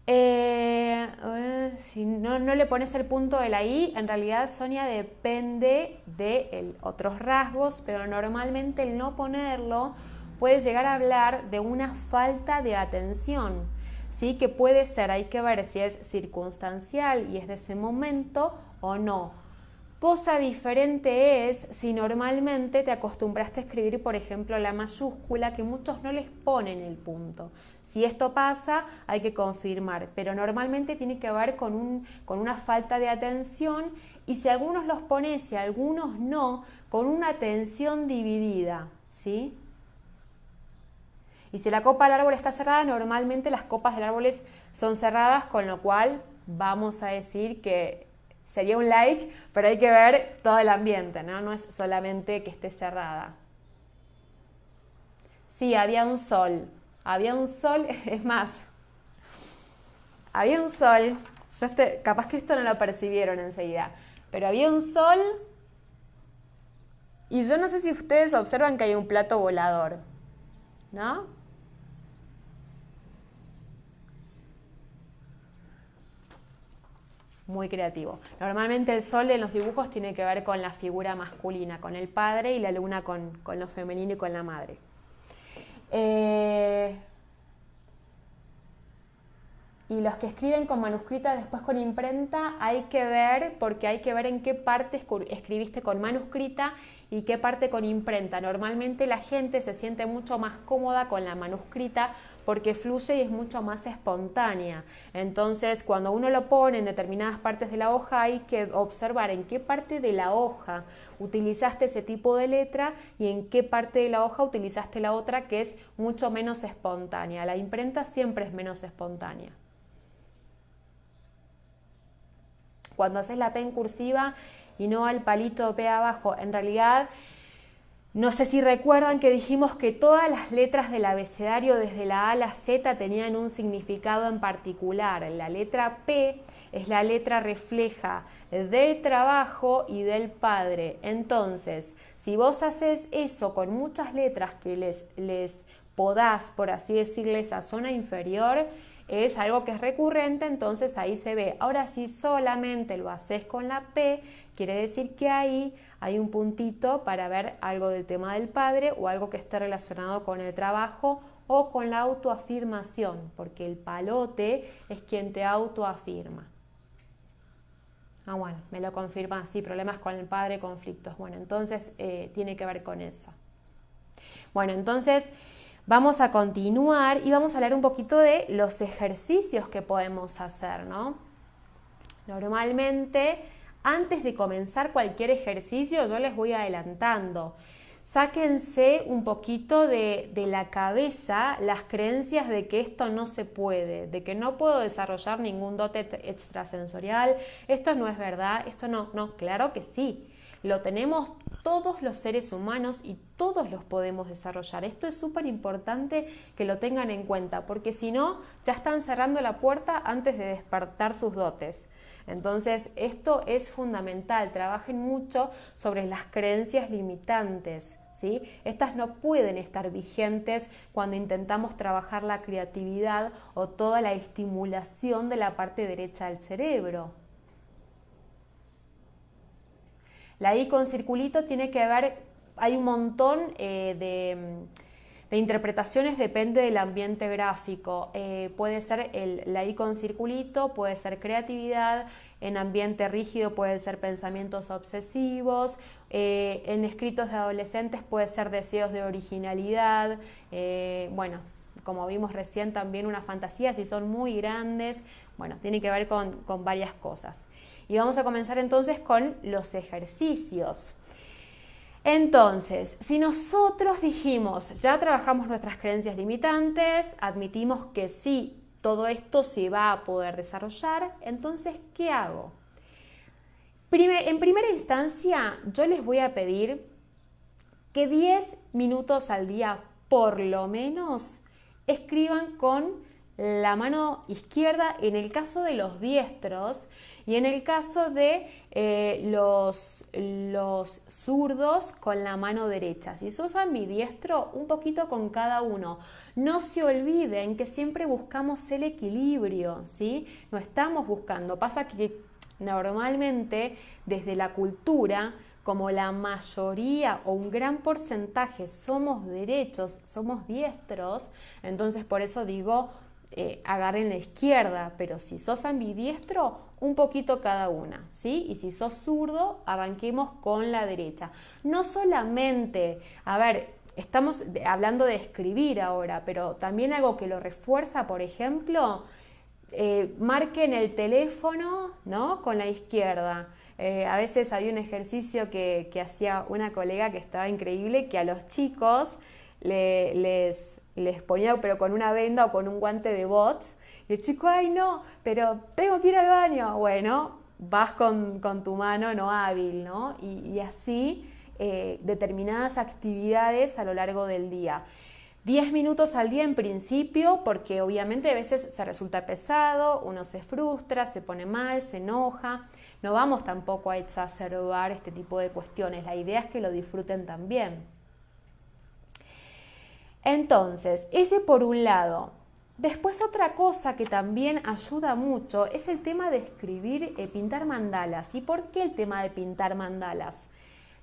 [SPEAKER 1] Si no le pones el punto de la I, en realidad, Sonia, depende de otros rasgos, pero normalmente el no ponerlo puede llegar a hablar de una falta de atención, ¿sí? Que puede ser, hay que ver si es circunstancial y es de ese momento o no. Cosa diferente es si normalmente te acostumbraste a escribir, por ejemplo, la mayúscula, que muchos no les ponen el punto. Si esto pasa, hay que confirmar, pero normalmente tiene que ver con una falta de atención, y si algunos los pones y algunos no, con una atención dividida, ¿sí? Y si la copa del árbol está cerrada, normalmente las copas del árbol son cerradas, con lo cual vamos a decir que sería un like, pero hay que ver todo el ambiente, ¿no? No es solamente que esté cerrada. Sí, había un sol, es más, había un sol, capaz que esto no lo percibieron enseguida, pero había un sol y yo no sé si ustedes observan que hay un plato volador, ¿no? Muy creativo. Normalmente el sol en los dibujos tiene que ver con la figura masculina, con el padre, y la luna con lo femenino y con la madre. Y los que escriben con manuscrita después con imprenta, hay que ver, porque hay que ver en qué parte escribiste con manuscrita y qué parte con imprenta. Normalmente la gente se siente mucho más cómoda con la manuscrita porque fluye y es mucho más espontánea. Entonces, cuando uno lo pone en determinadas partes de la hoja, hay que observar en qué parte de la hoja utilizaste ese tipo de letra y en qué parte de la hoja utilizaste la otra, que es mucho menos espontánea. La imprenta siempre es menos espontánea. Cuando haces la P en cursiva y no al palito de P abajo, en realidad, no sé si recuerdan que dijimos que todas las letras del abecedario desde la A a la Z tenían un significado en particular. La letra P es la letra refleja del trabajo y del padre. Entonces, si vos haces eso con muchas letras que les podás, por así decirle, esa zona inferior, es algo que es recurrente, entonces ahí se ve. Ahora, si solamente lo haces con la P, quiere decir que ahí hay un puntito para ver algo del tema del padre o algo que esté relacionado con el trabajo o con la autoafirmación, porque el palote es quien te autoafirma. Ah, bueno, me lo confirma, sí, problemas con el padre, conflictos. Bueno, entonces tiene que ver con eso. Bueno, entonces vamos a continuar y vamos a hablar un poquito de los ejercicios que podemos hacer, ¿no? Normalmente, antes de comenzar cualquier ejercicio, yo les voy adelantando. Sáquense un poquito de la cabeza las creencias de que esto no se puede, de que no puedo desarrollar ningún dote extrasensorial, esto no es verdad, esto no, claro que sí. Lo tenemos todos los seres humanos y todos los podemos desarrollar. Esto es súper importante que lo tengan en cuenta, porque si no, ya están cerrando la puerta antes de despertar sus dotes. Entonces, esto es fundamental. Trabajen mucho sobre las creencias limitantes, ¿sí? Estas no pueden estar vigentes cuando intentamos trabajar la creatividad o toda la estimulación de la parte derecha del cerebro. La I con circulito tiene que ver, hay un montón de interpretaciones, depende del ambiente gráfico. Puede ser la I con circulito, puede ser creatividad, en ambiente rígido puede ser pensamientos obsesivos, en escritos de adolescentes puede ser deseos de originalidad, bueno, como vimos recién también una fantasía, si son muy grandes, bueno, tiene que ver con varias cosas. Y vamos a comenzar entonces con los ejercicios. Entonces, si nosotros dijimos, ya trabajamos nuestras creencias limitantes, admitimos que sí, todo esto se va a poder desarrollar, entonces, ¿qué hago? En primera instancia, yo les voy a pedir que 10 minutos al día, por lo menos, escriban con la mano izquierda en el caso de los diestros y en el caso de los zurdos con la mano derecha. Si sos ambidiestro, un poquito con cada uno. No se olviden que siempre buscamos el equilibrio, ¿sí? No estamos buscando. Pasa que normalmente desde la cultura, como la mayoría o un gran porcentaje somos derechos, somos diestros, entonces por eso digo, agarren la izquierda, pero si sos ambidiestro, un poquito cada una, ¿sí? Y si sos zurdo, arranquemos con la derecha. No solamente, a ver, estamos hablando de escribir ahora, pero también algo que lo refuerza, por ejemplo, marquen el teléfono, ¿no? Con la izquierda. A veces había un ejercicio que hacía una colega que estaba increíble, que a los chicos les ponía pero con una venda o con un guante de bots, y el chico, ay no, pero tengo que ir al baño. Bueno, vas con tu mano no hábil, ¿no? Y así determinadas actividades a lo largo del día. 10 minutos al día en principio, porque obviamente a veces se resulta pesado, uno se frustra, se pone mal, se enoja. No vamos tampoco a exacerbar este tipo de cuestiones, la idea es que lo disfruten también. Entonces, ese por un lado. Después otra cosa que también ayuda mucho es el tema de escribir, pintar mandalas. ¿Y por qué el tema de pintar mandalas?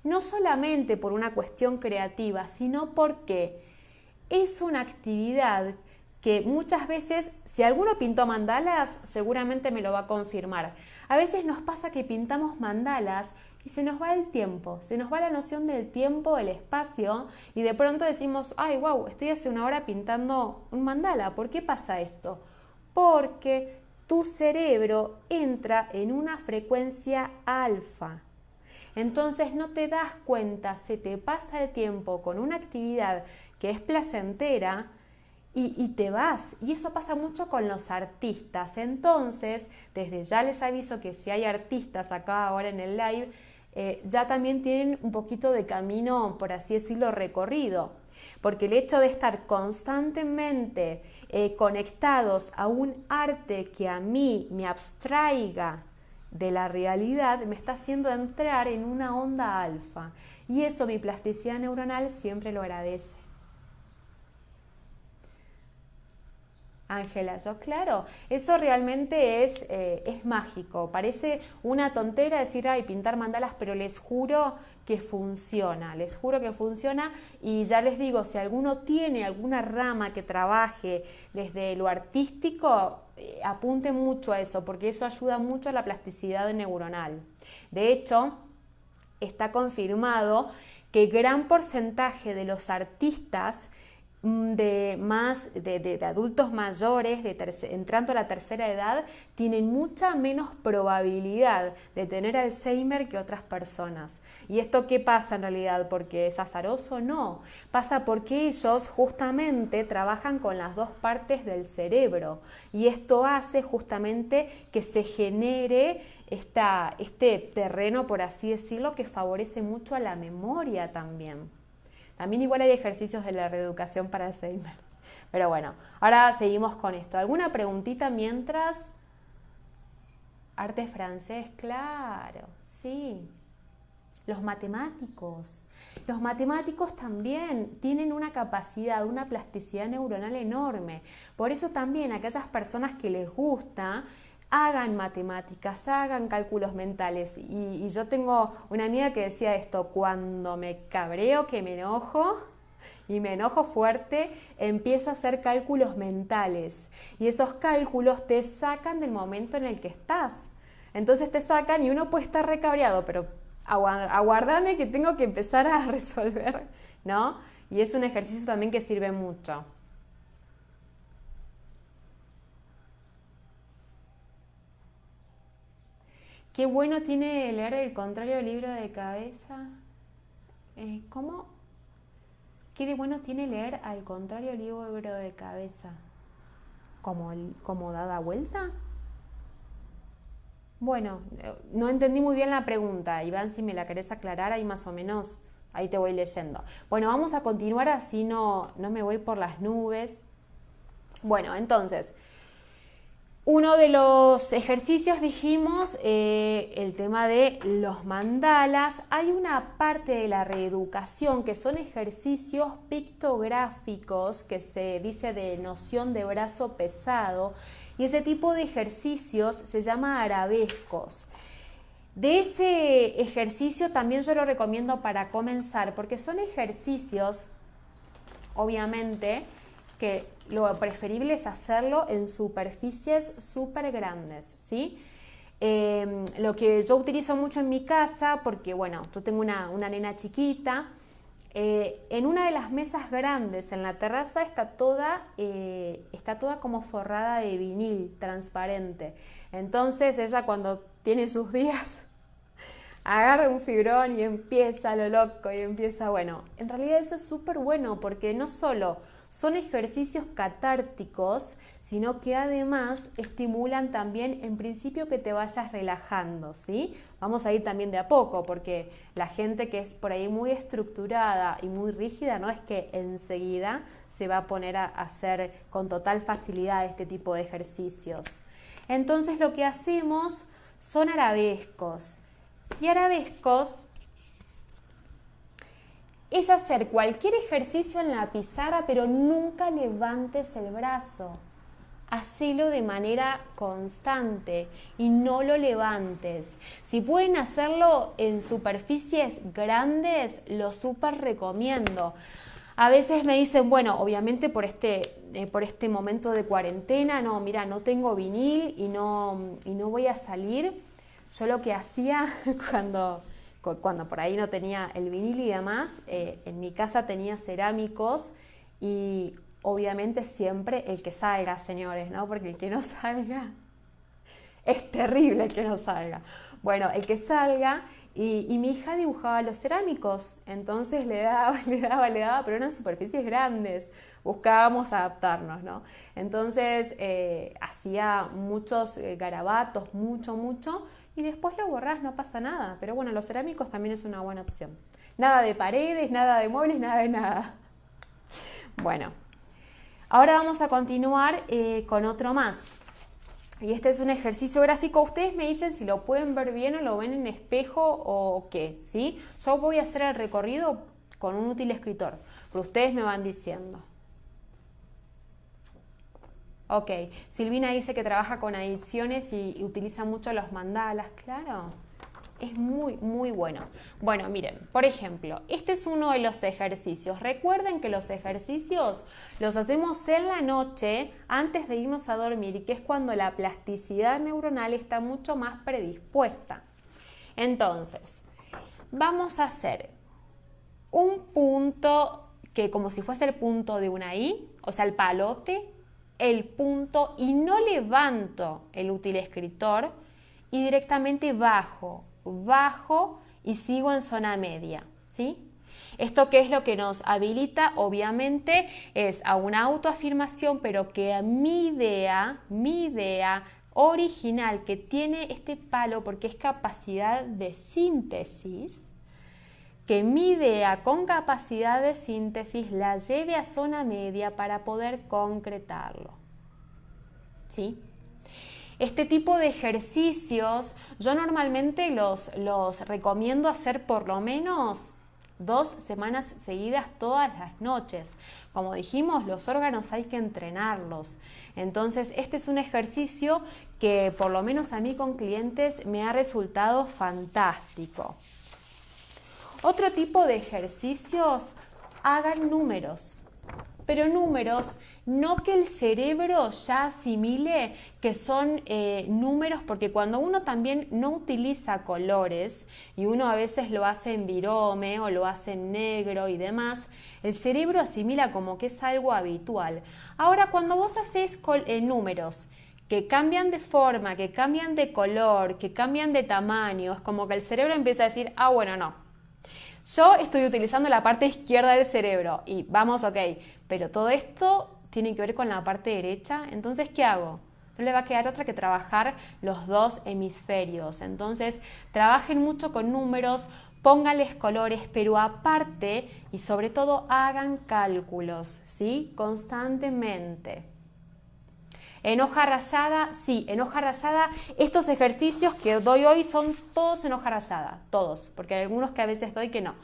[SPEAKER 1] No solamente por una cuestión creativa, sino porque es una actividad que muchas veces, si alguno pintó mandalas, seguramente me lo va a confirmar. A veces nos pasa que pintamos mandalas y se nos va el tiempo, se nos va la noción del tiempo, el espacio, y de pronto decimos, ay, wow, estoy hace una hora pintando un mandala. ¿Por qué pasa esto? Porque tu cerebro entra en una frecuencia alfa. Entonces no te das cuenta, se te pasa el tiempo con una actividad que es placentera y te vas. Y eso pasa mucho con los artistas. Entonces, desde ya les aviso que si hay artistas acá ahora en el live, ya también tienen un poquito de camino, por así decirlo, recorrido. Porque el hecho de estar constantemente conectados a un arte que a mí me abstraiga de la realidad, me está haciendo entrar en una onda alfa. Y eso mi plasticidad neuronal siempre lo agradece. Ángela, yo claro, eso realmente es mágico. Parece una tontera decir, ay, pintar mandalas, pero les juro que funciona, les juro que funciona. Y ya les digo, si alguno tiene alguna rama que trabaje desde lo artístico, apunte mucho a eso, porque eso ayuda mucho a la plasticidad neuronal. De hecho, está confirmado que gran porcentaje de los artistas de adultos mayores, entrando a la tercera edad, tienen mucha menos probabilidad de tener Alzheimer que otras personas. ¿Y esto qué pasa en realidad? ¿Porque es azaroso? No, pasa porque ellos justamente trabajan con las dos partes del cerebro y esto hace justamente que se genere este terreno, por así decirlo, que favorece mucho a la memoria también. También igual hay ejercicios de la reeducación para Alzheimer. Pero bueno, ahora seguimos con esto. ¿Alguna preguntita mientras? Arte francés, claro, sí. Los matemáticos. Los matemáticos también tienen una capacidad, una plasticidad neuronal enorme. Por eso también aquellas personas que les gusta, hagan matemáticas, hagan cálculos mentales. Y yo tengo una amiga que decía esto, cuando me cabreo, que me enojo, y me enojo fuerte, empiezo a hacer cálculos mentales. Y esos cálculos te sacan del momento en el que estás. Entonces te sacan y uno puede estar recabreado, pero aguardame que tengo que empezar a resolver, ¿no? Y es un ejercicio también que sirve mucho. Qué bueno tiene leer el contrario libro de cabeza. ¿Cómo? Qué de bueno tiene leer al contrario libro de cabeza. ¿Como dada vuelta? Bueno, no entendí muy bien la pregunta. Iván, si me la querés aclarar, ahí más o menos, ahí te voy leyendo. Bueno, vamos a continuar así no me voy por las nubes. Bueno, entonces, uno de los ejercicios dijimos el tema de los mandalas. Hay una parte de la reeducación que son ejercicios pictográficos que se dice de noción de brazo pesado y ese tipo de ejercicios se llama arabescos. De ese ejercicio también yo lo recomiendo para comenzar porque son ejercicios, obviamente, que lo preferible es hacerlo en superficies súper grandes, ¿sí? Lo que yo utilizo mucho en mi casa, porque bueno, yo tengo una nena chiquita, en una de las mesas grandes en la terraza está toda como forrada de vinil transparente. Entonces ella cuando tiene sus días agarra un fibrón y empieza lo loco y empieza, bueno, en realidad eso es súper bueno porque no solo son ejercicios catárticos, sino que además estimulan también en principio que te vayas relajando, ¿sí? Vamos a ir también de a poco porque la gente que es por ahí muy estructurada y muy rígida no es que enseguida se va a poner a hacer con total facilidad este tipo de ejercicios. Entonces lo que hacemos son arabescos. Y arabescos es hacer cualquier ejercicio en la pizarra, pero nunca levantes el brazo. Hacelo de manera constante y no lo levantes. Si pueden hacerlo en superficies grandes, lo súper recomiendo. A veces me dicen, bueno, obviamente por este momento de cuarentena, no, mira, no tengo vinil y no voy a salir. Yo lo que hacía cuando por ahí no tenía el vinil y demás, en mi casa tenía cerámicos y obviamente siempre el que salga, señores, ¿no? Porque el que no salga, es terrible el que no salga. Bueno, el que salga y mi hija dibujaba los cerámicos, entonces le daba, pero eran superficies grandes, buscábamos adaptarnos, ¿no? Entonces hacía muchos garabatos, mucho, y después lo borrás, no pasa nada. Pero bueno, los cerámicos también es una buena opción. Nada de paredes, nada de muebles, nada de nada. Bueno, ahora vamos a continuar con otro más. Y este es un ejercicio gráfico. Ustedes me dicen si lo pueden ver bien o lo ven en espejo o qué, ¿sí? Yo voy a hacer el recorrido con un útil escritor, pero ustedes me van diciendo. Ok, Silvina dice que trabaja con adicciones y utiliza mucho los mandalas, claro, es muy bueno. Bueno, miren, por ejemplo, este es uno de los ejercicios. Recuerden que los ejercicios los hacemos en la noche antes de irnos a dormir, que es cuando la plasticidad neuronal está mucho más predispuesta. Entonces, vamos a hacer un punto que como si fuese el punto de una I, o sea, el palote, el punto y no levanto el útil escritor y directamente bajo y sigo en zona media, ¿sí? Esto que es lo que nos habilita, obviamente, es a una autoafirmación, pero que a mi idea original que tiene este palo, porque es capacidad de síntesis, que mi idea con capacidad de síntesis la lleve a zona media para poder concretarlo, ¿sí? Este tipo de ejercicios yo normalmente los recomiendo hacer por lo menos 2 semanas seguidas todas las noches. Como dijimos, los órganos hay que entrenarlos. Entonces, este es un ejercicio que por lo menos a mí con clientes me ha resultado fantástico. Otro tipo de ejercicios, hagan números, pero números no que el cerebro ya asimile que son números, porque cuando uno también no utiliza colores y uno a veces lo hace en virome o lo hace en negro y demás, el cerebro asimila como que es algo habitual. Ahora, cuando vos haces números que cambian de forma, que cambian de color, que cambian de tamaño, es como que el cerebro empieza a decir, ah, bueno, no. Yo estoy utilizando la parte izquierda del cerebro y vamos, ok, pero todo esto tiene que ver con la parte derecha, entonces, ¿qué hago? No le va a quedar otra que trabajar los dos hemisferios. Entonces, trabajen mucho con números, pónganles colores, pero aparte y sobre todo hagan cálculos, ¿sí? Constantemente. En hoja rayada, sí, en hoja rayada, estos ejercicios que doy hoy son todos en hoja rayada, todos, porque hay algunos que a veces doy que no.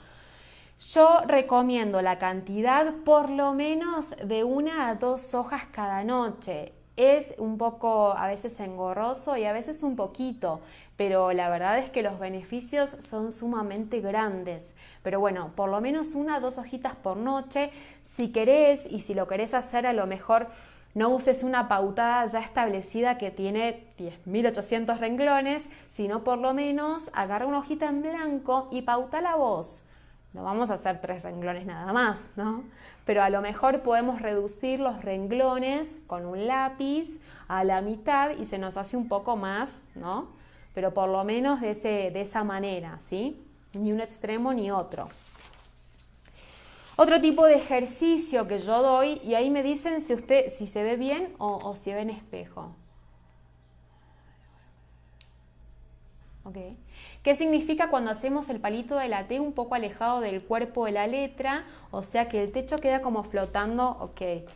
[SPEAKER 1] Yo recomiendo la cantidad por lo menos de 1 a 2 hojas cada noche. Es un poco a veces engorroso y a veces un poquito, pero la verdad es que los beneficios son sumamente grandes. Pero bueno, por lo menos 1 a 2 hojitas por noche, si querés y si lo querés hacer a lo mejor no uses una pautada ya establecida que tiene 10.800 renglones, sino por lo menos agarra una hojita en blanco y pautala vos. No vamos a hacer 3 renglones nada más, ¿no? Pero a lo mejor podemos reducir los renglones con un lápiz a la mitad y se nos hace un poco más, ¿no? Pero por lo menos de esa manera, ¿sí? Ni un extremo ni otro. Otro tipo de ejercicio que yo doy, y ahí me dicen si se ve bien o si ve en espejo. Okay. ¿Qué significa cuando hacemos el palito de la T un poco alejado del cuerpo de la letra? O sea que el techo queda como flotando. Ok.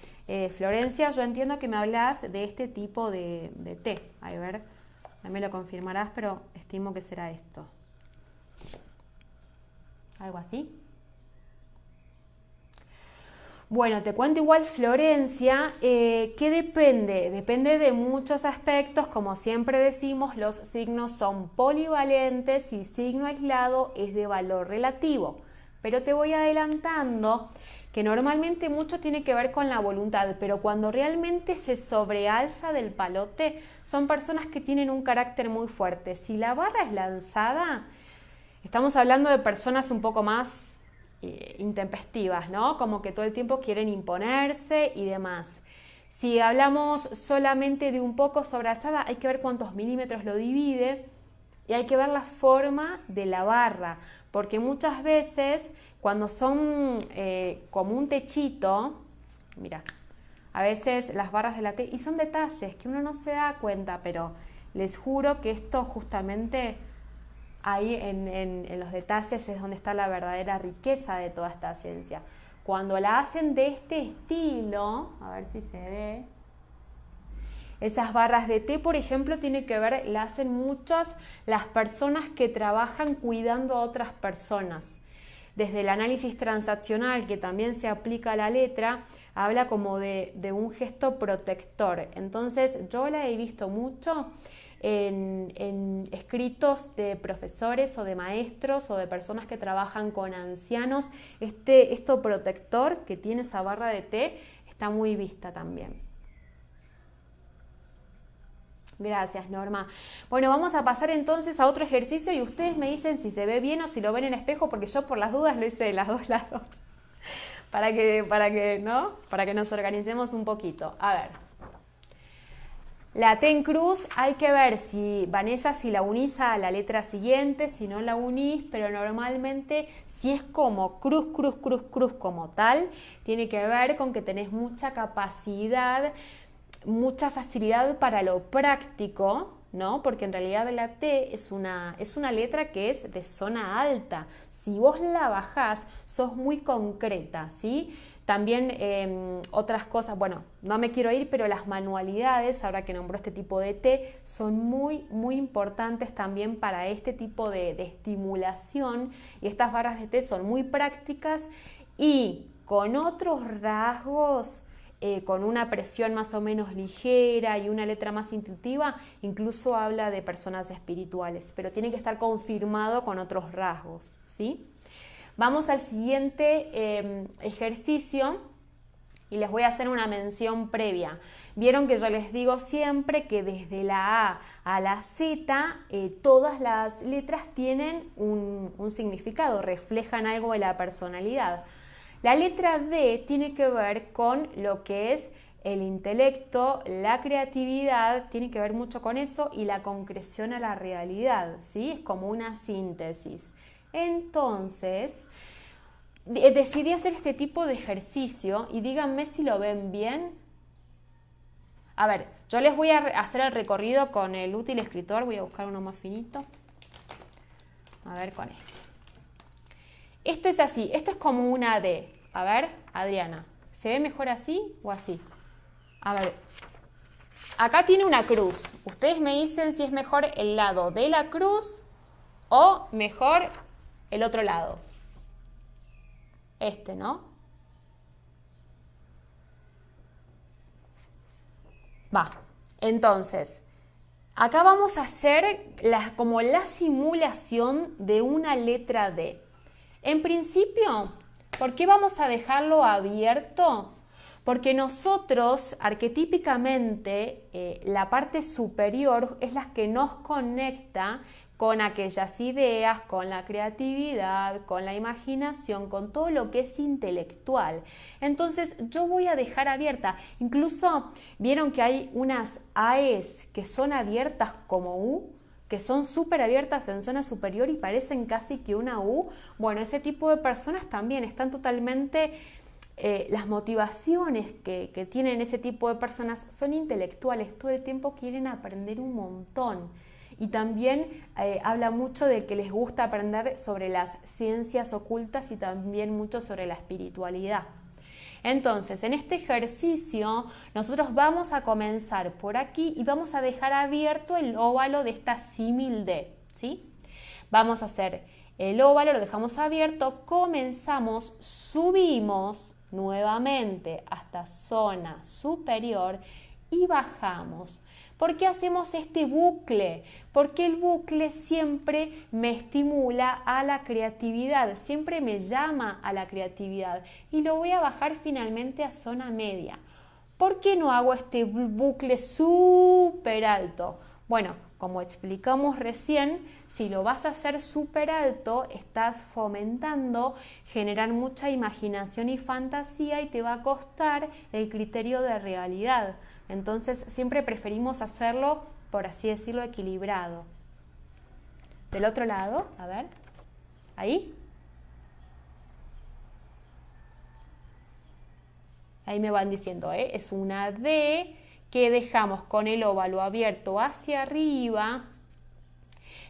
[SPEAKER 1] Florencia, yo entiendo que me hablas de este tipo de T. A ver, me lo confirmarás, pero estimo que será esto. ¿Algo así? Bueno, te cuento igual, Florencia, que depende de muchos aspectos, como siempre decimos, los signos son polivalentes y signo aislado es de valor relativo, pero te voy adelantando que normalmente mucho tiene que ver con la voluntad, pero cuando realmente se sobrealza del palote, son personas que tienen un carácter muy fuerte. Si la barra es lanzada, estamos hablando de personas un poco más intempestivas, ¿no? Como que todo el tiempo quieren imponerse y demás. Si hablamos solamente de un poco sobrealzada, hay que ver cuántos milímetros lo divide y hay que ver la forma de la barra, porque muchas veces cuando son como un techito, mira, a veces las barras de la T, y son detalles que uno no se da cuenta, pero les juro que esto justamente ahí en los detalles es donde está la verdadera riqueza de toda esta ciencia. Cuando la hacen de este estilo, a ver si se ve, esas barras de T, por ejemplo, tiene que ver, la hacen muchas las personas que trabajan cuidando a otras personas. Desde el análisis transaccional, que también se aplica a la letra, habla como de un gesto protector. Entonces, yo la he visto mucho en escritos de profesores o de maestros o de personas que trabajan con ancianos. Esto protector que tiene esa barra de T está muy vista también. Gracias, Norma. Bueno, vamos a pasar entonces a otro ejercicio y ustedes me dicen si se ve bien o si lo ven en espejo, porque yo por las dudas lo hice de los dos lados. Para que nos organicemos un poquito. A ver. La T en cruz hay que ver si, Vanessa, si la unís a la letra siguiente, si no la unís, pero normalmente si es como cruz, cruz, cruz, cruz como tal, tiene que ver con que tenés mucha capacidad, mucha facilidad para lo práctico, ¿no? Porque en realidad la T es una letra que es de zona alta. Si vos la bajás, sos muy concreta, ¿sí? También otras cosas, bueno, no me quiero ir, pero las manualidades, ahora que nombró este tipo de T, son muy, muy importantes también para este tipo de estimulación, y estas barras de T son muy prácticas y con otros rasgos, con una presión más o menos ligera y una letra más intuitiva, incluso habla de personas espirituales, pero tiene que estar confirmado con otros rasgos, ¿sí? Vamos al siguiente ejercicio y les voy a hacer una mención previa. Vieron que yo les digo siempre que desde la A a la Z todas las letras tienen un significado, reflejan algo de la personalidad. La letra D tiene que ver con lo que es el intelecto, la creatividad, tiene que ver mucho con eso, y la concreción a la realidad, ¿sí? Es como una síntesis. Entonces, decidí hacer este tipo de ejercicio y díganme si lo ven bien. A ver, yo les voy a hacer el recorrido con el útil escritor, voy a buscar uno más finito. A ver, con este. Esto es así, esto es como una D. A ver, Adriana, ¿se ve mejor así o así? A ver, acá tiene una cruz. Ustedes me dicen si es mejor el lado de la cruz o mejor el otro lado. Este, ¿no? Va. Entonces, acá vamos a hacer como la simulación de una letra D. En principio, ¿por qué vamos a dejarlo abierto? Porque nosotros, arquetípicamente, la parte superior es la que nos conecta con aquellas ideas, con la creatividad, con la imaginación, con todo lo que es intelectual. Entonces yo voy a dejar abierta, incluso vieron que hay unas AES que son abiertas como U, que son súper abiertas en zona superior y parecen casi que una U. Bueno, ese tipo de personas también están totalmente... las motivaciones que tienen ese tipo de personas son intelectuales, todo el tiempo quieren aprender un montón. Y también habla mucho de que les gusta aprender sobre las ciencias ocultas y también mucho sobre la espiritualidad. Entonces, en este ejercicio nosotros vamos a comenzar por aquí y vamos a dejar abierto el óvalo de esta símil D, ¿sí? Vamos a hacer el óvalo, lo dejamos abierto, comenzamos, subimos nuevamente hasta zona superior y bajamos. ¿Por qué hacemos este bucle? Porque el bucle siempre me estimula a la creatividad, siempre me llama a la creatividad y lo voy a bajar finalmente a zona media. ¿Por qué no hago este bucle súper alto? Bueno, como explicamos recién, si lo vas a hacer súper alto, estás fomentando generar mucha imaginación y fantasía y te va a costar el criterio de realidad. Entonces siempre preferimos hacerlo, por así decirlo, equilibrado. Del otro lado, a ver, ahí. Ahí me van diciendo, es una D que dejamos con el óvalo abierto hacia arriba.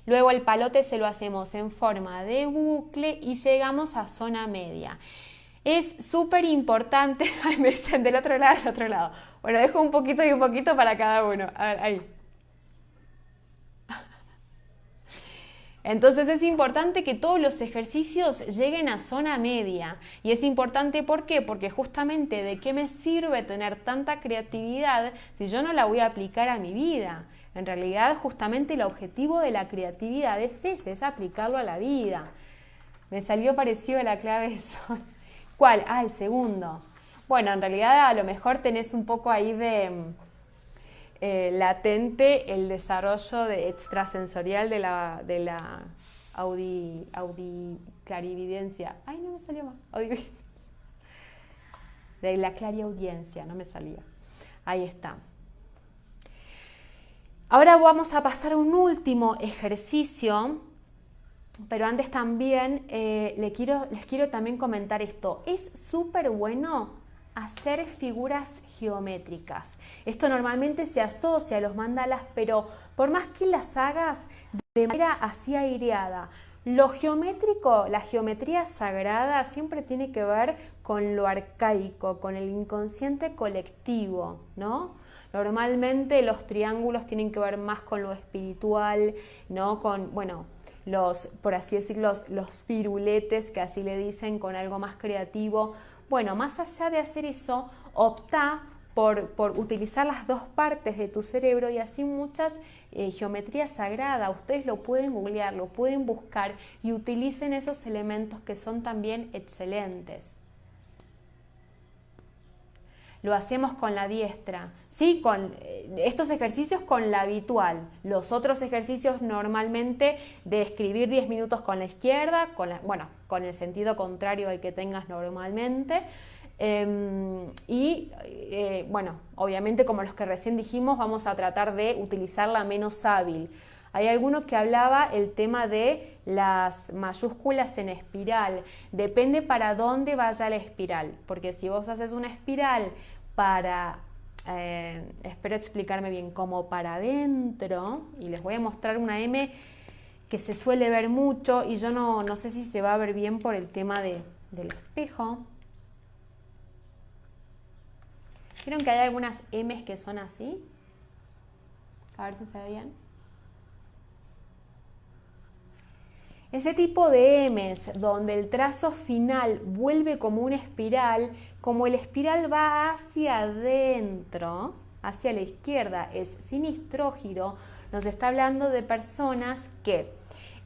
[SPEAKER 1] Luego el palote se lo hacemos en forma de bucle y llegamos a zona media. Es súper importante, me dicen del otro lado al otro lado. Bueno, dejo un poquito y un poquito para cada uno. A ver, ahí. Entonces es importante que todos los ejercicios lleguen a zona media. Y es importante, ¿por qué? Porque justamente ¿de qué me sirve tener tanta creatividad si yo no la voy a aplicar a mi vida? En realidad, justamente el objetivo de la creatividad es ese, es aplicarlo a la vida. Me salió parecido a la clave de sol. ¿Cuál? Ah, el segundo. Bueno, en realidad a lo mejor tenés un poco ahí de latente el desarrollo extrasensorial de la clarividencia. Ay, no me salió más. De la clariaudiencia, no me salía. Ahí está. Ahora vamos a pasar a un último ejercicio, pero antes también les quiero también comentar esto. Es súper bueno hacer figuras geométricas. Esto normalmente se asocia a los mandalas, pero por más que las hagas de manera así aireada, lo geométrico, la geometría sagrada siempre tiene que ver con lo arcaico, con el inconsciente colectivo, ¿no? Normalmente los triángulos tienen que ver más con lo espiritual, ¿no? Con, bueno, por así decirlo, los firuletes, que así le dicen, con algo más creativo. Bueno, más allá de hacer eso, opta por utilizar las dos partes de tu cerebro y así muchas geometrías sagradas. Ustedes lo pueden googlear, lo pueden buscar y utilicen esos elementos que son también excelentes. Lo hacemos con la diestra, ¿sí? Con estos ejercicios con la habitual. Los otros ejercicios normalmente de escribir 10 minutos con la izquierda, con el sentido contrario al que tengas normalmente. Bueno, obviamente como los que recién dijimos, vamos a tratar de utilizar la menos hábil. Hay alguno que hablaba el tema de las mayúsculas en espiral. Depende para dónde vaya la espiral, porque si vos haces una espiral para, espero explicarme bien, como para adentro, y les voy a mostrar una M que se suele ver mucho y yo no sé si se va a ver bien por el tema del espejo. ¿Vieron que hay algunas M's que son así? A ver si se ve bien. Ese tipo de M's donde el trazo final vuelve como una espiral, como el espiral va hacia adentro, hacia la izquierda, es sinistrógiro, nos está hablando de personas que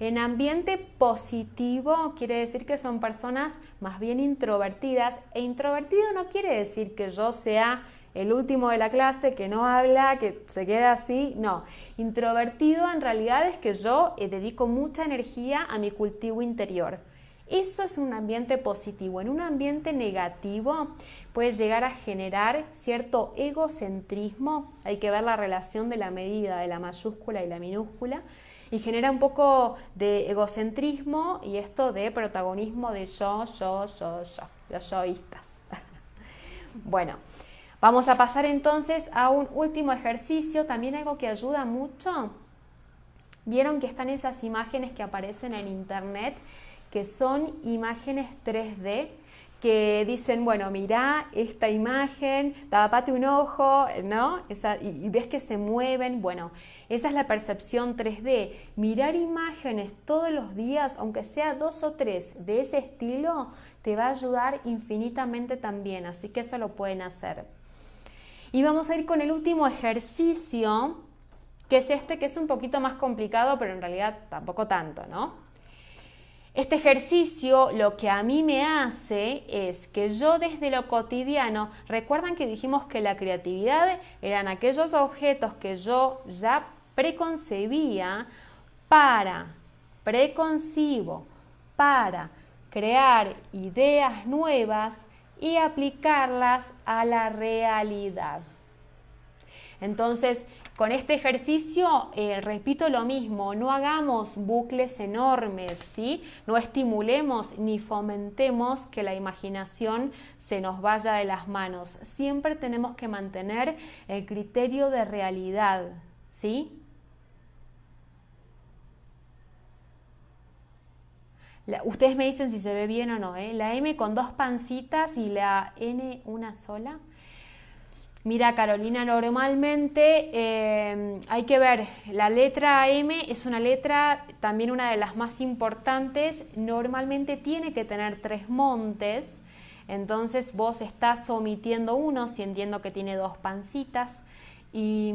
[SPEAKER 1] en ambiente positivo quiere decir que son personas más bien introvertidas, e introvertido no quiere decir que yo sea el último de la clase, que no habla, que se queda así, no. Introvertido en realidad es que yo dedico mucha energía a mi cultivo interior. Eso es un ambiente positivo. En un ambiente negativo puede llegar a generar cierto egocentrismo, hay que ver la relación de la medida de la mayúscula y la minúscula, y genera un poco de egocentrismo y esto de protagonismo de yo, los yoístas. Bueno, vamos a pasar entonces a un último ejercicio, también algo que ayuda mucho. Vieron que están esas imágenes que aparecen en internet, que son imágenes 3D, que dicen, bueno, mirá esta imagen, tapate un ojo, ¿no? Y ves que se mueven. Bueno, esa es la percepción 3D. Mirar imágenes todos los días, aunque sea 2 o 3 de ese estilo, te va a ayudar infinitamente también, así que eso lo pueden hacer. Y vamos a ir con el último ejercicio, que es este, que es un poquito más complicado, pero en realidad tampoco tanto, ¿no? Este ejercicio lo que a mí me hace es que yo desde lo cotidiano, recuerdan que dijimos que la creatividad eran aquellos objetos que yo ya preconcibo para crear ideas nuevas y aplicarlas a la realidad. Entonces, con este ejercicio, repito lo mismo, no hagamos bucles enormes, ¿sí? No estimulemos ni fomentemos que la imaginación se nos vaya de las manos. Siempre tenemos que mantener el criterio de realidad, ¿sí? Ustedes me dicen si se ve bien o no, ¿eh? La M con 2 pancitas y la N una sola. Mira, Carolina, normalmente hay que ver, la letra M es una letra, también una de las más importantes, normalmente tiene que tener 3 montes, entonces vos estás omitiendo uno, si entiendo que tiene 2 pancitas, y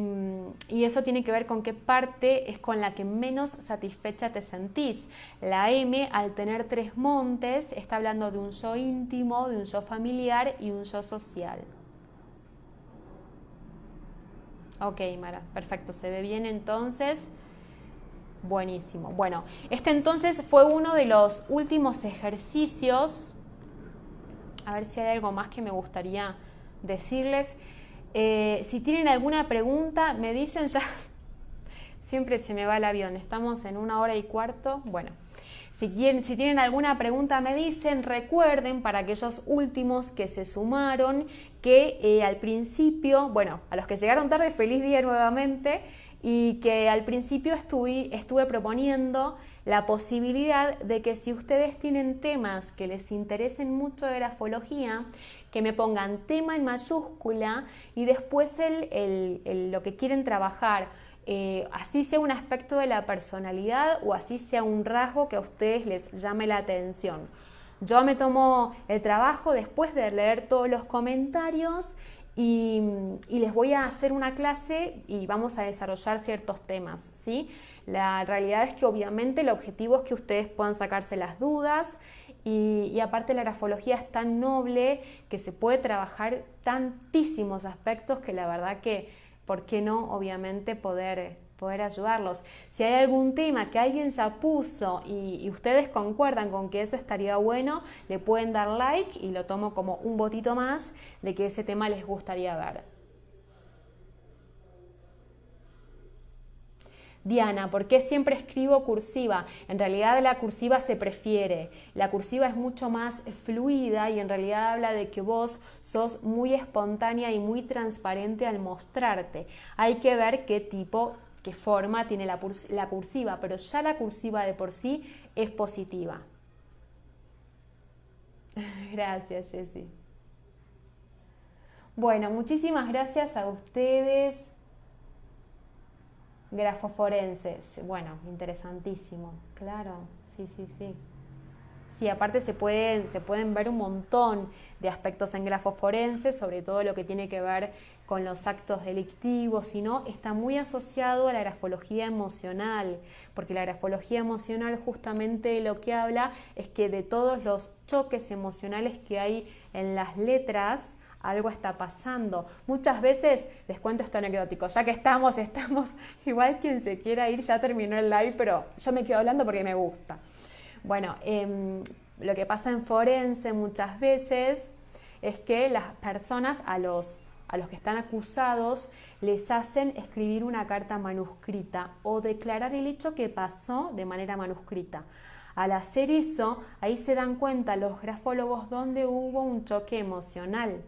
[SPEAKER 1] eso tiene que ver con qué parte es con la que menos satisfecha te sentís. La M, al tener 3 montes, está hablando de un yo íntimo, de un yo familiar y un yo social. Ok, Mara, perfecto, se ve bien entonces. Buenísimo. Bueno, este entonces fue uno de los últimos ejercicios. A ver si hay algo más que me gustaría decirles. Si tienen alguna pregunta, me dicen ya. Siempre se me va el avión, estamos en 1 hora y cuarto. Bueno, si tienen alguna pregunta me dicen. Recuerden, para aquellos últimos que se sumaron, que al principio, bueno, a los que llegaron tarde, feliz día nuevamente, y que al principio estuve proponiendo la posibilidad de que si ustedes tienen temas que les interesen mucho de grafología, que me pongan tema en mayúscula y después lo que quieren trabajar. Así sea un aspecto de la personalidad o así sea un rasgo que a ustedes les llame la atención. Yo me tomo el trabajo después de leer todos los comentarios y les voy a hacer una clase y vamos a desarrollar ciertos temas, ¿sí? La realidad es que obviamente el objetivo es que ustedes puedan sacarse las dudas y aparte la grafología es tan noble que se puede trabajar tantísimos aspectos que la verdad que ¿por qué no, obviamente, poder ayudarlos? Si hay algún tema que alguien ya puso y ustedes concuerdan con que eso estaría bueno, le pueden dar like y lo tomo como un votito más de que ese tema les gustaría ver. Diana, ¿por qué siempre escribo cursiva? En realidad la cursiva se prefiere. La cursiva es mucho más fluida y en realidad habla de que vos sos muy espontánea y muy transparente al mostrarte. Hay que ver qué forma tiene la cursiva, pero ya la cursiva de por sí es positiva. Gracias, Jessy. Bueno, muchísimas gracias a ustedes. Grafoforense, bueno, interesantísimo, claro, sí, sí, sí. Sí, aparte se pueden ver un montón de aspectos en grafoforense, sobre todo lo que tiene que ver con los actos delictivos, sino está muy asociado a la grafología emocional, porque la grafología emocional justamente lo que habla es que de todos los choques emocionales que hay en las letras, algo está pasando. Muchas veces, les cuento esto anecdótico, ya que estamos, igual quien se quiera ir, ya terminó el live, pero yo me quedo hablando porque me gusta. Bueno, lo que pasa en forense muchas veces es que las personas a los que están acusados les hacen escribir una carta manuscrita o declarar el hecho que pasó de manera manuscrita. Al hacer eso, ahí se dan cuenta los grafólogos donde hubo un choque emocional.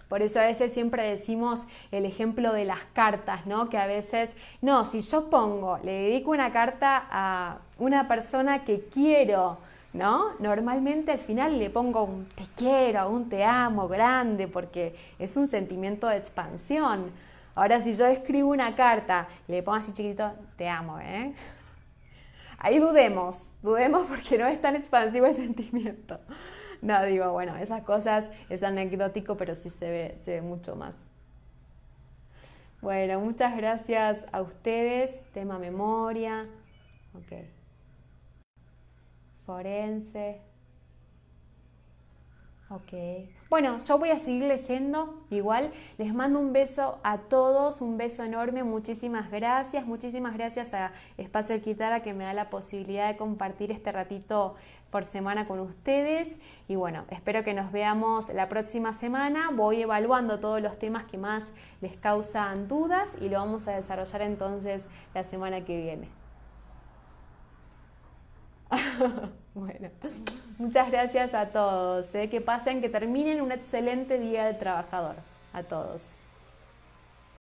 [SPEAKER 1] Por eso a veces siempre decimos el ejemplo de las cartas, ¿no? Que a veces, no, si yo le dedico una carta a una persona que quiero, ¿no? Normalmente al final le pongo un te quiero, un te amo grande, porque es un sentimiento de expansión. Ahora, si yo escribo una carta, le pongo así chiquitito, te amo, ¿eh? Ahí dudemos porque no es tan expansivo el sentimiento. No, digo, bueno, esas cosas es anecdótico, pero sí se ve mucho más. Bueno, muchas gracias a ustedes. Tema memoria. Ok. Forense. Ok. Bueno, yo voy a seguir leyendo. Igual les mando un beso a todos, un beso enorme. Muchísimas gracias. Muchísimas gracias a Espacio Alquitara que me da la posibilidad de compartir este ratito por semana con ustedes. Y bueno, espero que nos veamos la próxima semana. Voy evaluando todos los temas que más les causan dudas y lo vamos a desarrollar entonces la semana que viene. Bueno, muchas gracias a todos. Que pasen, que terminen un excelente día del trabajador. A todos.